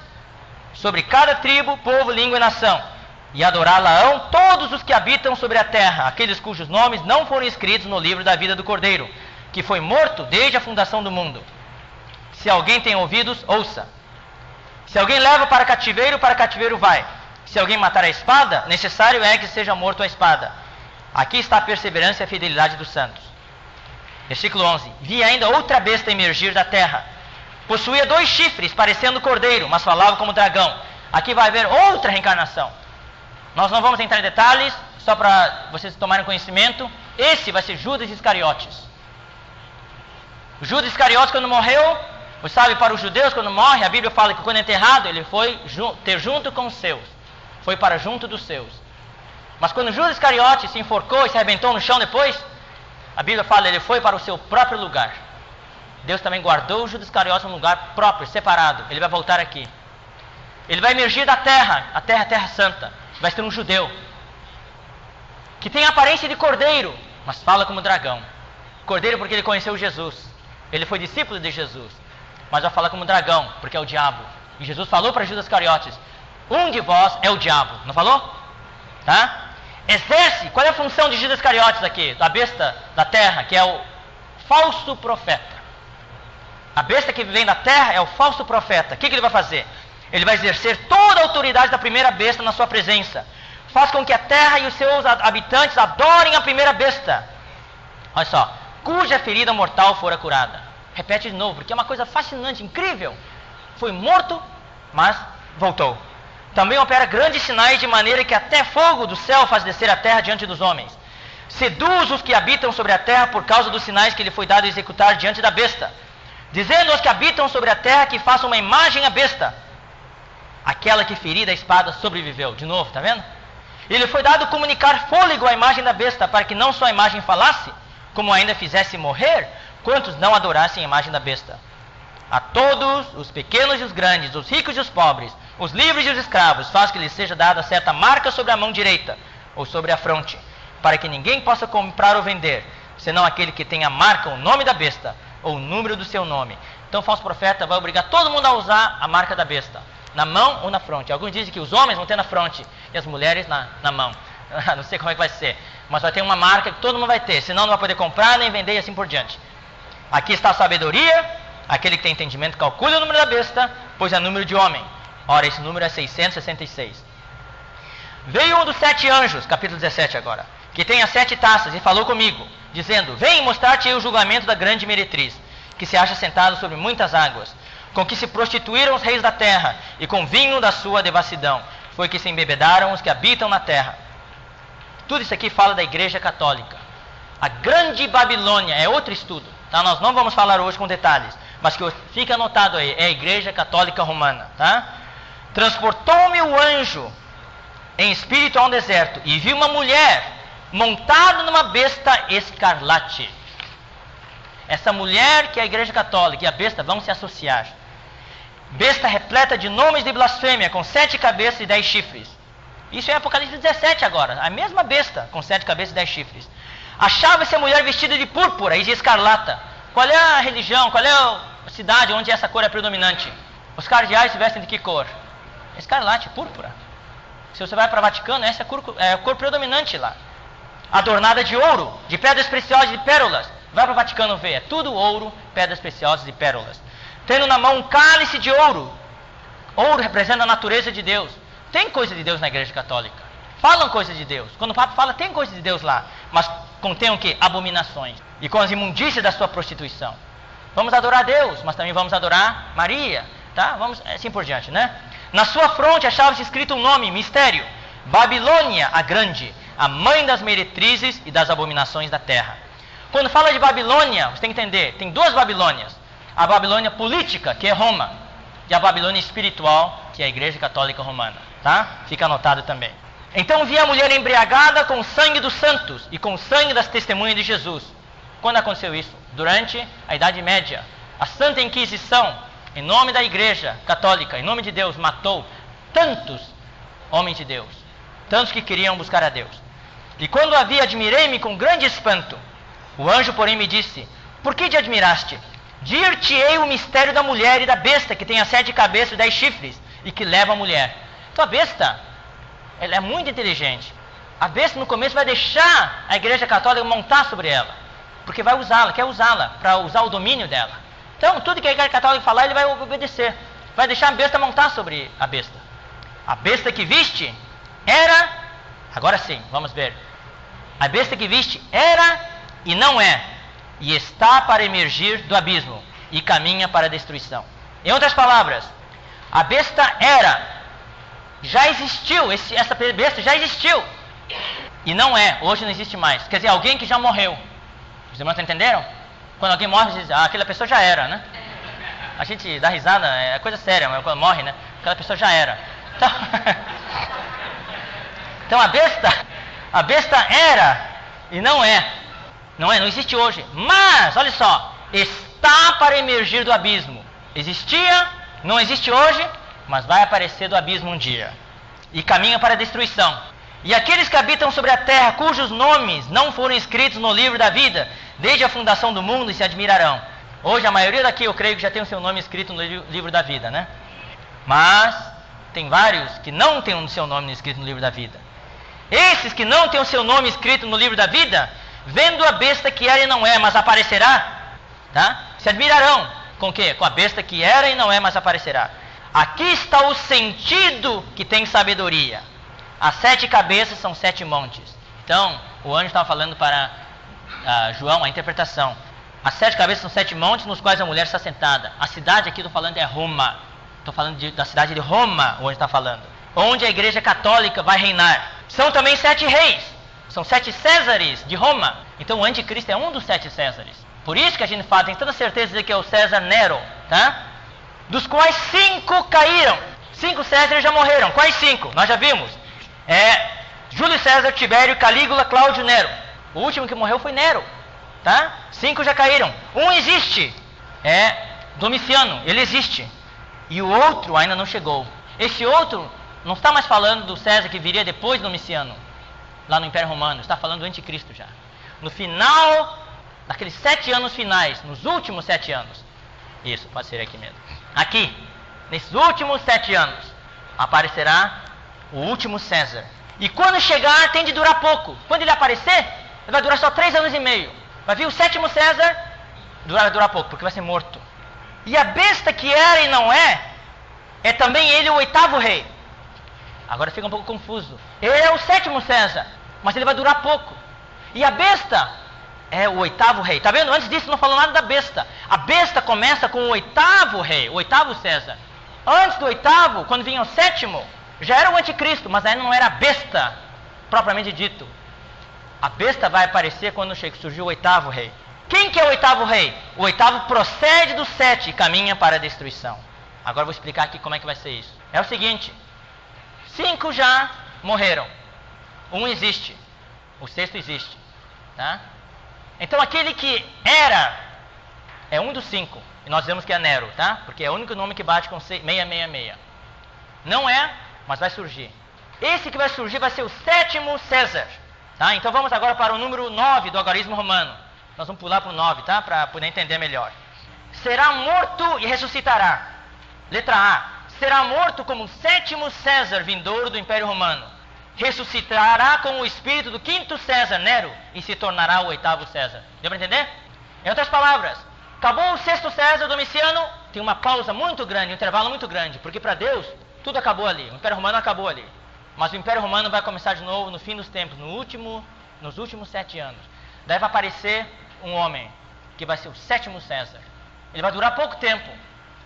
sobre cada tribo, povo, língua e nação. E adorá-la-ão todos os que habitam sobre a terra, aqueles cujos nomes não foram escritos no livro da vida do Cordeiro, que foi morto desde a fundação do mundo. Se alguém tem ouvidos, ouça. Se alguém leva para cativeiro vai. Se alguém matar a espada, necessário é que seja morto a espada. Aqui está a perseverança e a fidelidade dos santos. Versículo 11. Vi ainda outra besta emergir da terra. Possuía 2 chifres, parecendo cordeiro, mas falava como dragão. Aqui vai haver outra reencarnação. Nós não vamos entrar em detalhes, só para vocês tomarem conhecimento. Esse vai ser Judas Iscariotes. Judas Iscariotes, quando morreu, Você sabe, para os judeus, quando morre, a Bíblia fala que quando é enterrado, ele foi ter junto com os seus. Foi para junto dos seus. Mas quando Judas Iscariote se enforcou e se arrebentou no chão depois, a Bíblia fala que ele foi para o seu próprio lugar. Deus também guardou o Judas Iscariote em um lugar próprio, separado. Ele vai voltar aqui. Ele vai emergir da terra, a terra santa. Vai ser um judeu. Que tem a aparência de cordeiro, mas fala como dragão. Cordeiro porque ele conheceu Jesus. Ele foi discípulo de Jesus. Mas vai falar como dragão, porque é o diabo. E Jesus falou para Judas Iscariotes: um de vós é o diabo. Não falou? Tá? Exerce, qual é a função de Judas Iscariotes aqui? Da besta da terra, que é o falso profeta. A besta que vem da terra é o falso profeta. O que ele vai fazer? Ele vai exercer toda a autoridade da primeira besta na sua presença. Faz com que a terra e os seus habitantes adorem a primeira besta. Olha só. Cuja ferida mortal fora curada. Repete de novo, porque é uma coisa fascinante, incrível. Foi morto, mas voltou. Também opera grandes sinais, de maneira que até fogo do céu faz descer a terra diante dos homens. Seduz os que habitam sobre a terra por causa dos sinais que lhe foi dado executar diante da besta. Dizendo aos que habitam sobre a terra que façam uma imagem à besta. Aquela que ferida a espada sobreviveu. De novo, está vendo? E lhe foi dado comunicar fôlego à imagem da besta, para que não só a imagem falasse, como ainda fizesse morrer quantos não adorassem a imagem da besta. A todos, os pequenos e os grandes, os ricos e os pobres, os livres e os escravos, faz que lhes seja dada certa marca sobre a mão direita, ou sobre a fronte, para que ninguém possa comprar ou vender, senão aquele que tem a marca, o nome da besta, ou o número do seu nome. Então o falso profeta vai obrigar todo mundo a usar a marca da besta, na mão ou na fronte. Alguns dizem que os homens vão ter na fronte, e as mulheres na mão. Não sei como é que vai ser, mas vai ter uma marca que todo mundo vai ter, senão não vai poder comprar nem vender e assim por diante. Aqui está a sabedoria, aquele que tem entendimento calcule o número da besta, pois é número de homem. Ora, esse número é 666. Veio um dos 7 anjos, capítulo 17 agora, que tem as 7 taças, e falou comigo, dizendo: vem mostrar-te o julgamento da grande meretriz, que se acha sentado sobre muitas águas, com que se prostituíram os reis da terra, e com vinho da sua devassidão foi que se embebedaram os que habitam na terra. Tudo isso aqui fala da Igreja Católica. A Grande Babilônia é outro estudo, tá? Nós não vamos falar hoje com detalhes, mas que fica anotado aí, é a Igreja Católica Romana, tá? Transportou-me o anjo em espírito a um deserto, e vi uma mulher montada numa besta escarlate. Essa mulher que é a Igreja Católica e a besta vão se associar. Besta repleta de nomes de blasfêmia, com 7 cabeças e 10 chifres. Isso é Apocalipse 17 agora, a mesma besta com 7 cabeças e 10 chifres. Achava-se a mulher vestida de púrpura e de escarlata. Qual é a religião, qual é a cidade onde essa cor é predominante? Os cardeais se vestem de que cor? Escarlate, púrpura. Se você vai para o Vaticano, essa é a cor predominante lá. Adornada de ouro, de pedras preciosas e de pérolas. Vai para o Vaticano ver, é tudo ouro, pedras preciosas e pérolas. Tendo na mão um cálice de ouro. Ouro representa a natureza de Deus. Tem coisa de Deus na Igreja Católica. Falam coisa de Deus. Quando o Papa fala, tem coisa de Deus lá. Mas contém o quê? Abominações. E com as imundícias da sua prostituição. Vamos adorar Deus, mas também vamos adorar Maria. Tá? Vamos assim por diante, né? Na sua fronte achava-se escrito um nome, mistério. Babilônia, a grande, a mãe das meretrizes e das abominações da terra. Quando fala de Babilônia, você tem que entender, tem 2 Babilônias. A Babilônia política, que é Roma, e a Babilônia espiritual, que é a Igreja Católica Romana. Tá? Fica anotado também. Então vi a mulher embriagada com o sangue dos santos e com o sangue das testemunhas de Jesus. Quando aconteceu isso? Durante a Idade Média. A Santa Inquisição, em nome da Igreja Católica, em nome de Deus, matou tantos homens de Deus, tantos que queriam buscar a Deus. E quando a vi, admirei-me com grande espanto. O anjo, porém, me disse: por que te admiraste? Dir-te-ei o mistério da mulher e da besta, que tem as 7 cabeças e 10 chifres, e que leva a mulher. Então a besta, ela é muito inteligente. A besta no começo vai deixar a Igreja Católica montar sobre ela, porque vai usá-la, quer usá-la, para usar o domínio dela. Então tudo que a Igreja Católica falar, ele vai obedecer. Vai deixar a besta montar sobre a besta. A besta que viste era, agora sim, vamos ver. A besta que viste era e não é, e está para emergir do abismo, e caminha para a destruição. Em outras palavras, a besta era, já existiu, essa besta já existiu, e não é, hoje não existe mais. Quer dizer, alguém que já morreu. Os irmãos entenderam? Quando alguém morre, diz, aquela pessoa já era, né? A gente dá risada, é coisa séria, mas quando morre, né? Aquela pessoa já era. Então a besta era e não é. Não existe hoje. Mas, olha só, está para emergir do abismo. Existia, não existe hoje, mas vai aparecer do abismo um dia. E caminha para a destruição. E aqueles que habitam sobre a terra, cujos nomes não foram escritos no livro da vida, desde a fundação do mundo, se admirarão. Hoje a maioria daqui, eu creio que já tem o seu nome escrito no livro da vida, né? Mas tem vários que não têm o seu nome escrito no livro da vida. Esses que não têm o seu nome escrito no livro da vida, vendo a besta que era e não é, mas aparecerá, tá? Se admirarão. Com o quê? Com a besta que era e não é, mas aparecerá. Aqui está o sentido que tem sabedoria. As 7 cabeças são 7 montes. Então, o anjo estava falando para João a interpretação. As 7 cabeças são 7 montes nos quais a mulher está sentada. A cidade aqui, estou falando, é Roma. Estou falando da cidade de Roma, o anjo está falando. Onde a igreja católica vai reinar. São também 7 reis. São 7 Césares de Roma. Então o anticristo é um dos 7 Césares. Por isso que a gente fala, tem tanta certeza de que é o César Nero, tá? Dos quais 5 caíram. 5 Césares já morreram. Quais 5? Nós já vimos. Júlio César, Tibério, Calígula, Cláudio, Nero. O último que morreu foi Nero, tá? 5 já caíram. Um existe. É Domiciano, ele existe. E o outro ainda não chegou. Esse outro não está mais falando do César que viria depois do Domiciano, lá no Império Romano. Está falando do anticristo já. No final, naqueles 7 anos finais, nos últimos 7 anos. Isso, pode ser aqui mesmo. Aqui, nesses últimos 7 anos, aparecerá o último César. E quando chegar, tem de durar pouco. Quando ele aparecer, ele vai durar só 3 anos e meio. Vai vir o 7º César, vai durar pouco, porque vai ser morto. E a besta que era e não é também ele o 8º rei. Agora fica um pouco confuso. Ele é o 7º César, mas ele vai durar pouco. E a besta é o 8º rei. Tá vendo? Antes disso não falou nada da besta. A besta começa com o 8º rei, o 8º César. Antes do 8º, quando vinha o 7º, já era o anticristo, mas ainda não era a besta, propriamente dito. A besta vai aparecer quando surgiu o 8º rei. Quem que é o 8º rei? O 8º procede do 7 e caminha para a destruição. Agora eu vou explicar aqui como é que vai ser isso. É o seguinte, 5 já morreram. 1 existe. O 6º existe. Tá? Então aquele que era é um dos 5. E nós dizemos que é Nero, tá? Porque é o único nome que bate com 666. Não é, mas vai surgir. Esse que vai surgir vai ser o 7º César. Tá? Então vamos agora para o número 9 do algarismo romano. Nós vamos pular para o 9, tá? Para poder entender melhor. Será morto e ressuscitará. Letra A. Será morto como o 7º César vindouro do Império Romano. Ressuscitará com o espírito do 5º César, Nero, e se tornará o 8º César. Deu para entender? Em outras palavras, acabou o 6º César, Domiciano, tem uma pausa muito grande, um intervalo muito grande, porque para Deus tudo acabou ali. O Império Romano acabou ali. Mas o Império Romano vai começar de novo no fim dos tempos, nos últimos 7 anos. Daí vai aparecer um homem, que vai ser o 7º César. Ele vai durar pouco tempo.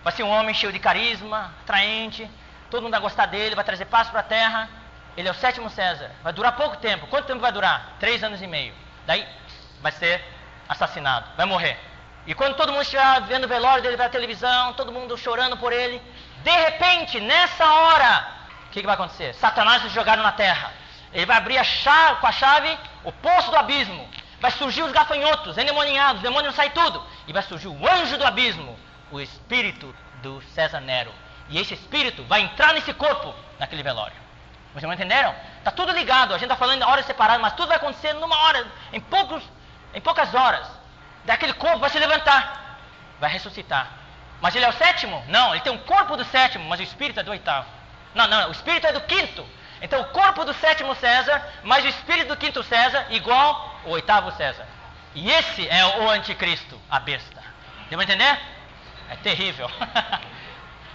Vai ser um homem cheio de carisma, atraente, todo mundo vai gostar dele, vai trazer paz para a terra. Ele é o 7º César. Vai durar pouco tempo. Quanto tempo vai durar? 3 anos e meio. Daí vai ser assassinado, vai morrer. E quando todo mundo estiver vendo o velório dele pela televisão, todo mundo chorando por ele, de repente, nessa hora, o que vai acontecer? Satanás vai ser jogado na terra. Ele vai abrir com a chave o poço do abismo. Vai surgir os gafanhotos, endemoniados, os demônios vão sair tudo. E vai surgir o anjo do abismo, o espírito do César Nero. E esse espírito vai entrar nesse corpo, naquele velório. Vocês não entenderam? Está tudo ligado, a gente está falando em horas separadas, mas tudo vai acontecer numa hora, em poucas horas. Daquele corpo vai se levantar, vai ressuscitar. Mas ele é o 7º? Não, ele tem um corpo do 7º, mas o espírito é do 8º. Não, o espírito é do 5º. Então o corpo do 7º César, mais o espírito do 5º César, igual o 8º César. E esse é o anticristo, a besta. Deu para entender? É terrível.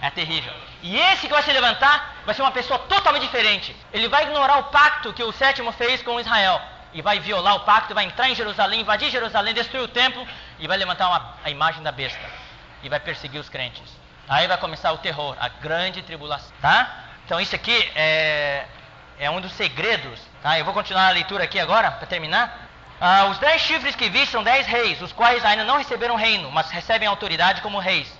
É terrível. E esse que vai se levantar vai ser uma pessoa totalmente diferente. Ele vai ignorar o pacto que o 7º fez com Israel. E vai violar o pacto, vai entrar em Jerusalém, invadir Jerusalém, destruir o templo e vai levantar a imagem da besta. E vai perseguir os crentes. Aí vai começar o terror, a grande tribulação. Tá? Então isso aqui é um dos segredos. Tá? Eu vou continuar a leitura aqui agora, para terminar. Os 10 chifres que vi são 10 reis, os quais ainda não receberam reino, mas recebem autoridade como reis.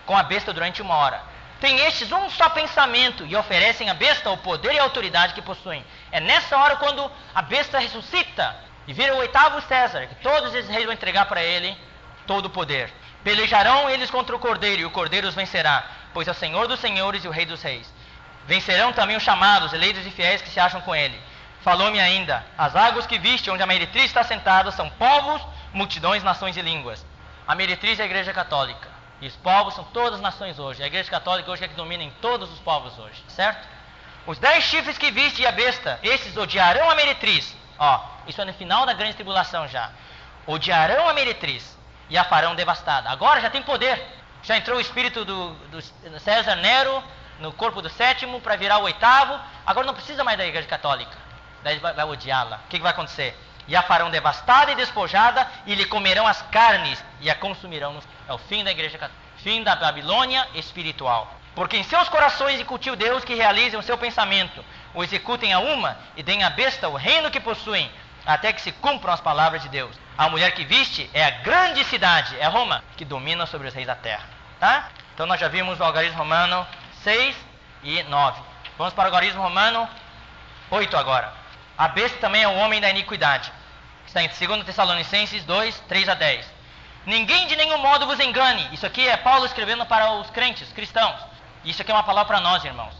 com a besta durante 1 hora. Tem estes um só pensamento e oferecem à besta o poder e a autoridade que possuem. É nessa hora quando a besta ressuscita e vira o 8º César, que todos esses reis vão entregar para ele todo o poder. Pelejarão eles contra o Cordeiro, e o Cordeiro os vencerá, pois é o Senhor dos senhores e o Rei dos reis. Vencerão também os chamados, eleitos e fiéis que se acham com ele. Falou-me ainda, as águas que viste, onde a meretriz está sentada, são povos, multidões, nações e línguas. A meretriz é a Igreja Católica. E os povos são todas as nações hoje. A Igreja Católica hoje é que domina em todos os povos hoje, certo? Os 10 chifres que viste e a besta, esses odiarão a meretriz. Isso é no final da grande tribulação já. Odiarão a meretriz e a farão devastada. Agora já tem poder. Já entrou o espírito do César Nero no corpo do 7º para virar o 8º. Agora não precisa mais da Igreja Católica. Daí vai odiá-la. O que vai acontecer? E a farão devastada e despojada, e lhe comerão as carnes, e a consumirão. É o fim da Igreja Católica, fim da Babilônia espiritual. Porque em seus corações incutiu o Deus que realizem o seu pensamento, o executem a uma, e deem à besta o reino que possuem, até que se cumpram as palavras de Deus. A mulher que viste é a grande cidade, é Roma, que domina sobre os reis da terra. Tá? Então nós já vimos o algarismo romano 6 e 9. Vamos para o algarismo romano 8 agora. A besta também é o homem da iniquidade. Está em 2 Tessalonicenses 2, 3 a 10. Ninguém de nenhum modo vos engane. Isso aqui é Paulo escrevendo para os crentes, cristãos. Isso aqui é uma palavra para nós, irmãos.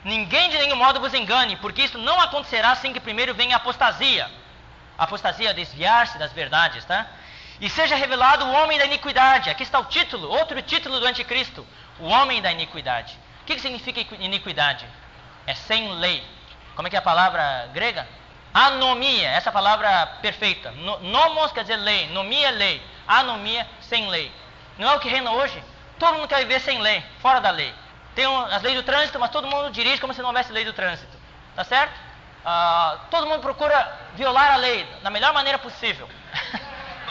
Ninguém de nenhum modo vos engane, porque isso não acontecerá sem que primeiro venha a apostasia. Apostasia é desviar-se das verdades, tá? E seja revelado o homem da iniquidade. Aqui está o título, outro título do anticristo. O homem da iniquidade. O que significa iniquidade? É sem lei. Como é que é a palavra grega? Anomia, essa palavra perfeita. Nomos quer dizer lei, nomia é lei. Anomia, sem lei. Não é o que reina hoje? Todo mundo quer viver sem lei, fora da lei. Tem as leis do trânsito, mas todo mundo dirige como se não houvesse lei do trânsito. Tá certo? Todo mundo procura violar a lei da melhor maneira possível.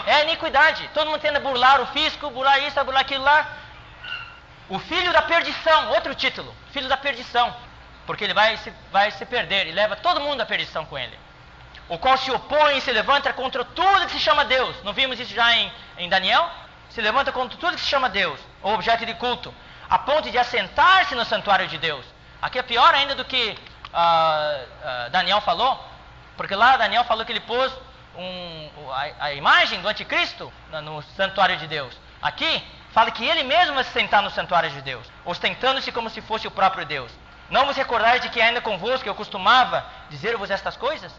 É iniquidade. Todo mundo tenta burlar o fisco, burlar isso, burlar aquilo lá. O filho da perdição, outro título. Filho da perdição. Porque ele vai se perder e leva todo mundo à perdição com ele. O qual se opõe e se levanta contra tudo que se chama Deus. Não vimos isso já em Daniel? Se levanta contra tudo que se chama Deus, ou objeto de culto, a ponto de assentar-se no santuário de Deus. Aqui é pior ainda do que Daniel falou, porque lá Daniel falou que ele pôs a imagem do anticristo no santuário de Deus. Aqui fala que ele mesmo vai se sentar no santuário de Deus, ostentando-se como se fosse o próprio Deus. Não vos recordais de que ainda convosco eu costumava dizer-vos estas coisas?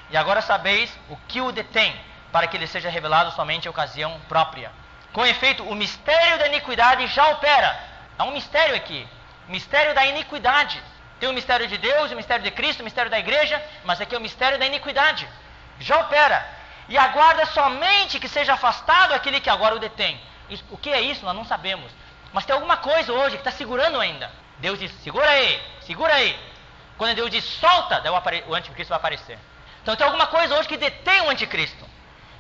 E agora sabeis o que o detém, para que ele seja revelado somente em ocasião própria. Com efeito, o mistério da iniquidade já opera. Há um mistério aqui, mistério da iniquidade. Tem o mistério de Deus, o mistério de Cristo, o mistério da igreja, mas aqui é o mistério da iniquidade. Já opera. E aguarda somente que seja afastado aquele que agora o detém. O que é isso? Nós não sabemos. Mas tem alguma coisa hoje que está segurando ainda. Deus diz, segura aí, segura aí. Quando Deus diz, solta, daí o anticristo vai aparecer. Então tem alguma coisa hoje que detém o anticristo,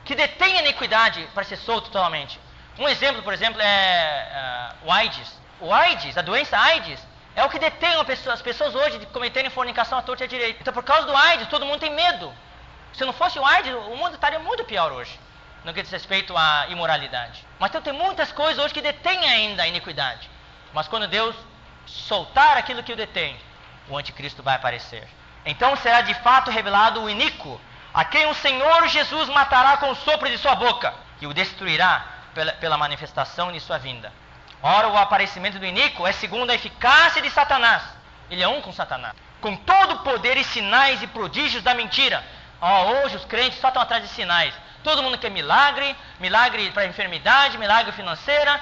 que detém a iniquidade para ser solto totalmente. Um exemplo, por exemplo, é o AIDS. O AIDS, a doença AIDS, é o que detém as pessoas hoje de cometerem fornicação à torta e à direita. Então por causa do AIDS, todo mundo tem medo. Se não fosse o AIDS, o mundo estaria muito pior hoje, no que diz respeito à imoralidade. Mas então tem muitas coisas hoje que detêm ainda a iniquidade. Mas quando Deus soltar aquilo que o detém, o anticristo vai aparecer. Então será de fato revelado o iníquo, a quem o Senhor Jesus matará com o sopro de sua boca, e o destruirá pela manifestação de sua vinda. Ora, o aparecimento do iníquo é segundo a eficácia de Satanás. Ele é um com Satanás. Com todo o poder e sinais e prodígios da mentira. Hoje os crentes só estão atrás de sinais. Todo mundo quer milagre, milagre para enfermidade, milagre financeira.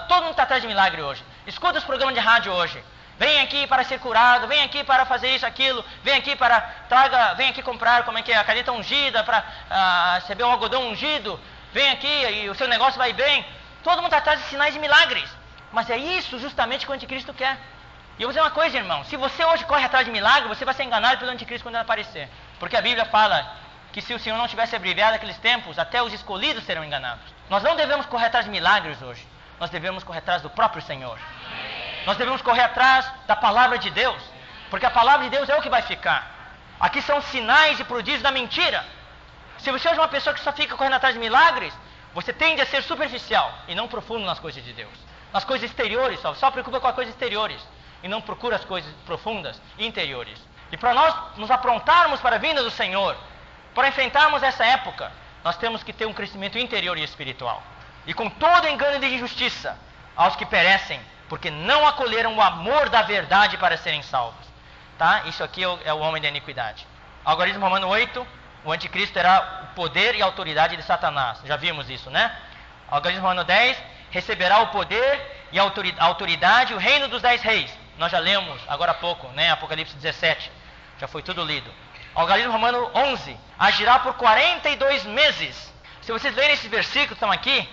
Todo mundo está atrás de milagre hoje. Escuta os programas de rádio hoje. Vem aqui para ser curado, vem aqui para fazer isso, aquilo, vem aqui vem aqui comprar, como é que é, a caneta ungida, para receber um algodão ungido, vem aqui e o seu negócio vai bem. Todo mundo está atrás de sinais de milagres. Mas é isso justamente que o anticristo quer. E eu vou dizer uma coisa, irmão, se você hoje corre atrás de milagre, você vai ser enganado pelo anticristo quando ele aparecer. Porque a Bíblia fala que se o Senhor não tivesse abreviado aqueles tempos, até os escolhidos serão enganados. Nós não devemos correr atrás de milagres hoje. Nós devemos correr atrás do próprio Senhor. Nós devemos correr atrás da palavra de Deus, porque a palavra de Deus é o que vai ficar. Aqui são sinais e prodígios da mentira. Se você é uma pessoa que só fica correndo atrás de milagres, você tende a ser superficial e não profundo nas coisas de Deus. nas coisas exteriores, só preocupa com as coisas exteriores e não procura as coisas profundas e interiores. E para nós nos aprontarmos para a vinda do Senhor, para enfrentarmos essa época, nós temos que ter um crescimento interior e espiritual. E com todo engano de injustiça aos que perecem, porque não acolheram o amor da verdade para serem salvos. Tá? Isso aqui é o homem da iniquidade. Algarismo Romano 8, o anticristo terá o poder e a autoridade de Satanás. Já vimos isso, né? Algarismo Romano 10, receberá o poder e a autoridade, o reino dos 10 reis. Nós já lemos agora há pouco, né? Apocalipse 17. Já foi tudo lido. Algarismo Romano 11, agirá por 42 meses. Se vocês lerem esses versículos que estão aqui,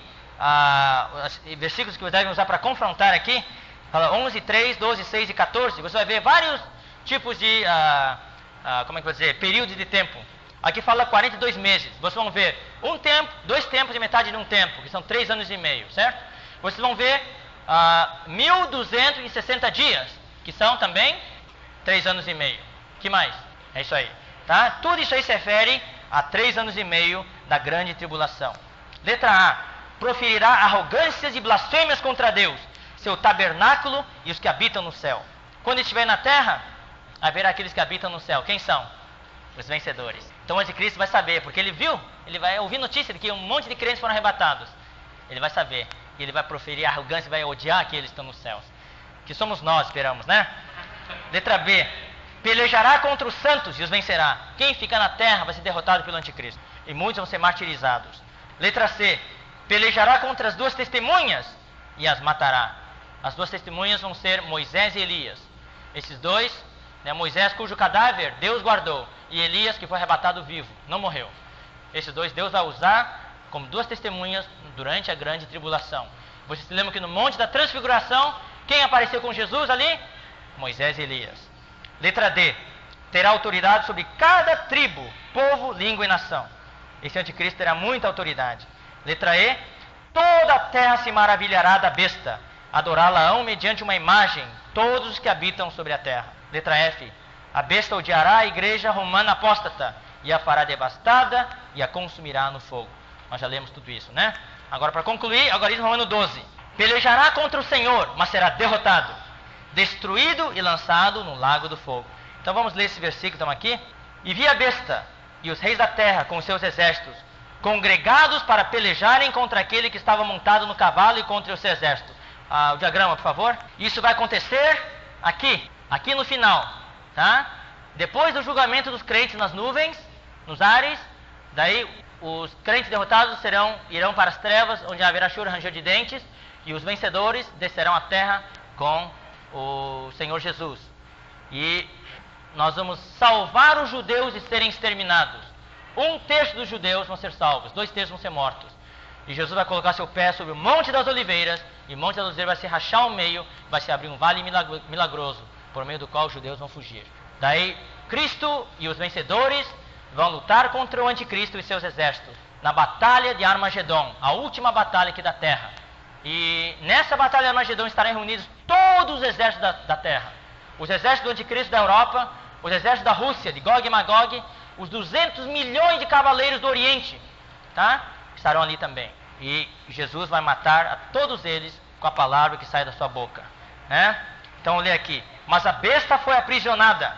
versículos que vocês devem usar para confrontar aqui, fala 11, 3, 12, 6 e 14, você vai ver vários tipos de, períodos de tempo. Aqui fala 42 meses, vocês vão ver um tempo, 2 tempos e metade de um tempo, que são 3 anos e meio, certo? Vocês vão ver 1260 dias, que são também 3 anos e meio. Que mais? É isso aí, tá? Tudo isso aí se refere a 3 anos e meio da grande tribulação. Letra A, proferirá arrogâncias e blasfêmias contra Deus, seu tabernáculo e os que habitam no céu. Quando estiver na terra, haverá aqueles que habitam no céu. Quem são? Os vencedores. Então o anticristo vai saber, porque ele viu, ele vai ouvir notícia de que um monte de crentes foram arrebatados. Ele vai saber, e ele vai proferir arrogância e vai odiar aqueles que estão nos céus. Que somos nós, esperamos, né? Letra B, pelejará contra os santos e os vencerá. Quem fica na terra vai ser derrotado pelo anticristo, e muitos vão ser martirizados. Letra C, pelejará contra as 2 testemunhas e as matará. As 2 testemunhas vão ser Moisés e Elias. Esses dois, né, Moisés cujo cadáver Deus guardou, e Elias que foi arrebatado vivo, não morreu. Esses dois Deus vai usar como 2 testemunhas durante a grande tribulação. Vocês se lembram que no Monte da Transfiguração, quem apareceu com Jesus ali? Moisés e Elias. Letra D, terá autoridade sobre cada tribo, povo, língua e nação. Esse anticristo terá muita autoridade. Letra E, toda a terra se maravilhará da besta, adorá-la-ão mediante uma imagem, todos os que habitam sobre a terra. Letra F, a besta odiará a igreja romana apóstata, e a fará devastada, e a consumirá no fogo. Nós já lemos tudo isso, né? Agora, para concluir, Algarismo Romano 12, pelejará contra o Senhor, mas será derrotado, destruído e lançado no lago do fogo. Então vamos ler esse versículo, estamos aqui. E vi a besta e os reis da terra com os seus exércitos, congregados para pelejarem contra aquele que estava montado no cavalo e contra o seu exército. O diagrama, por favor. Isso vai acontecer aqui no final, tá? Depois do julgamento dos crentes nas nuvens, nos ares, daí os crentes derrotados irão para as trevas, onde haverá choro e ranger de dentes, e os vencedores descerão à terra com o Senhor Jesus. E nós vamos salvar os judeus de serem exterminados. 1/3 dos judeus vão ser salvos, 2/3 vão ser mortos. E Jesus vai colocar seu pé sobre o Monte das Oliveiras, e o Monte das Oliveiras vai se rachar ao meio, vai se abrir um vale milagroso, por meio do qual os judeus vão fugir. Daí, Cristo e os vencedores vão lutar contra o anticristo e seus exércitos, na batalha de Armagedon, a última batalha aqui da terra. E nessa batalha de Armagedon estarão reunidos todos os exércitos da terra. Os exércitos do anticristo da Europa, os exércitos da Rússia, de Gog e Magog, os 200 milhões de cavaleiros do Oriente, tá? Estarão ali também. E Jesus vai matar a todos eles com a palavra que sai da sua boca, né? Então, eu leio aqui. Mas a besta foi aprisionada,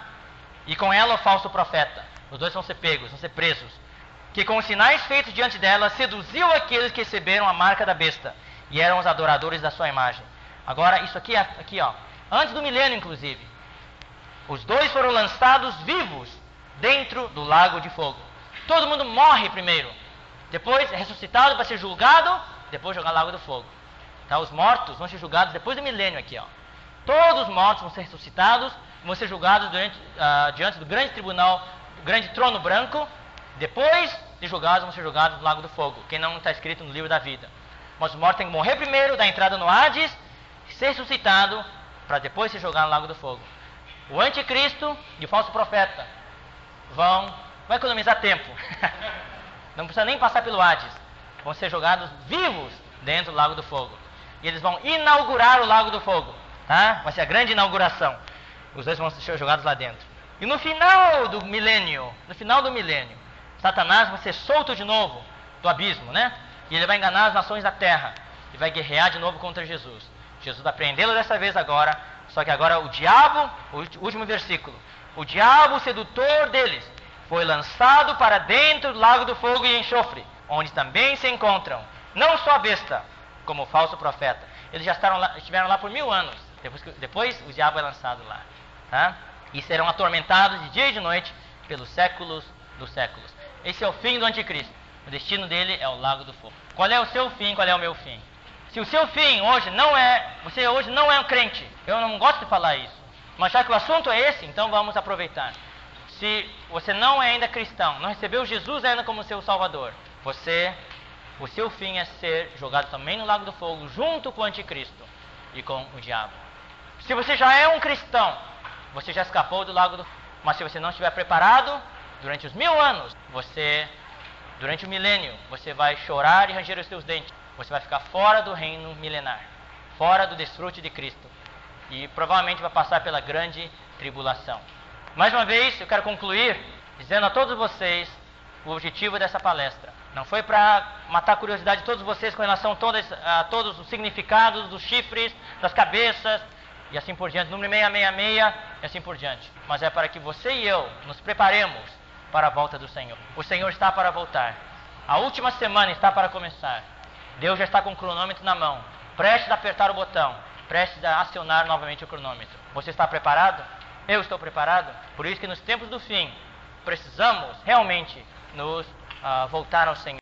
e com ela o falso profeta. Os dois vão ser pegos, vão ser presos. Que com os sinais feitos diante dela, seduziu aqueles que receberam a marca da besta, e eram os adoradores da sua imagem. Agora, isso aqui, ó, antes do milênio, inclusive. Os dois foram lançados vivos dentro do lago de fogo. Todo mundo morre primeiro, depois é ressuscitado para ser julgado, depois jogar no lago do fogo. Tá? Os mortos vão ser julgados depois do milênio aqui, ó. Todos os mortos vão ser ressuscitados, vão ser julgados diante do grande tribunal, do grande trono branco. Depois de julgados, vão ser julgados no lago do fogo, que não está escrito no livro da vida. Mas os mortos têm que morrer primeiro, dar entrada no Hades, ser ressuscitado, para depois ser jogado no lago do fogo. O anticristo e o falso profeta vão economizar tempo. Não precisa nem passar pelo Hades. Vão ser jogados vivos dentro do lago do fogo. E eles vão inaugurar o lago do fogo. Tá? Vai ser a grande inauguração. Os dois vão ser jogados lá dentro. E no final do milênio, Satanás vai ser solto de novo do abismo, né? E ele vai enganar as nações da terra. E vai guerrear de novo contra Jesus. Jesus vai prendê-lo dessa vez agora, só que agora o diabo, o último versículo, o diabo, o sedutor deles, foi lançado para dentro do lago do fogo e enxofre, onde também se encontram, não só a besta, como o falso profeta. Eles já estiveram lá por 1000 anos, depois o diabo é lançado lá. Tá? E serão atormentados de dia e de noite pelos séculos dos séculos. Esse é o fim do anticristo. O destino dele é o lago do fogo. Qual é o seu fim, qual é o meu fim? Se o seu fim hoje não é, você hoje não é um crente, eu não gosto de falar isso, mas já que o assunto é esse, então vamos aproveitar. Se você não é ainda cristão, não recebeu Jesus ainda como seu salvador, o seu fim é ser jogado também no lago do fogo, junto com o anticristo e com o diabo. Se você já é um cristão, você já escapou do lago do fogo. Mas se você não estiver preparado, durante os 1000 anos, durante o milênio, você vai chorar e ranger os seus dentes. Você vai ficar fora do reino milenar, fora do desfrute de Cristo. E provavelmente vai passar pela grande tribulação. Mais uma vez, eu quero concluir dizendo a todos vocês o objetivo dessa palestra. Não foi para matar a curiosidade de todos vocês com relação a todos os significados dos chifres, das cabeças, e assim por diante, número 666 e assim por diante. Mas é para que você e eu nos preparemos para a volta do Senhor. O Senhor está para voltar. A última semana está para começar. Deus já está com o cronômetro na mão, prestes a apertar o botão, prestes a acionar novamente o cronômetro. Você está preparado? Eu estou preparado? Por isso que nos tempos do fim, precisamos realmente nos voltar ao Senhor.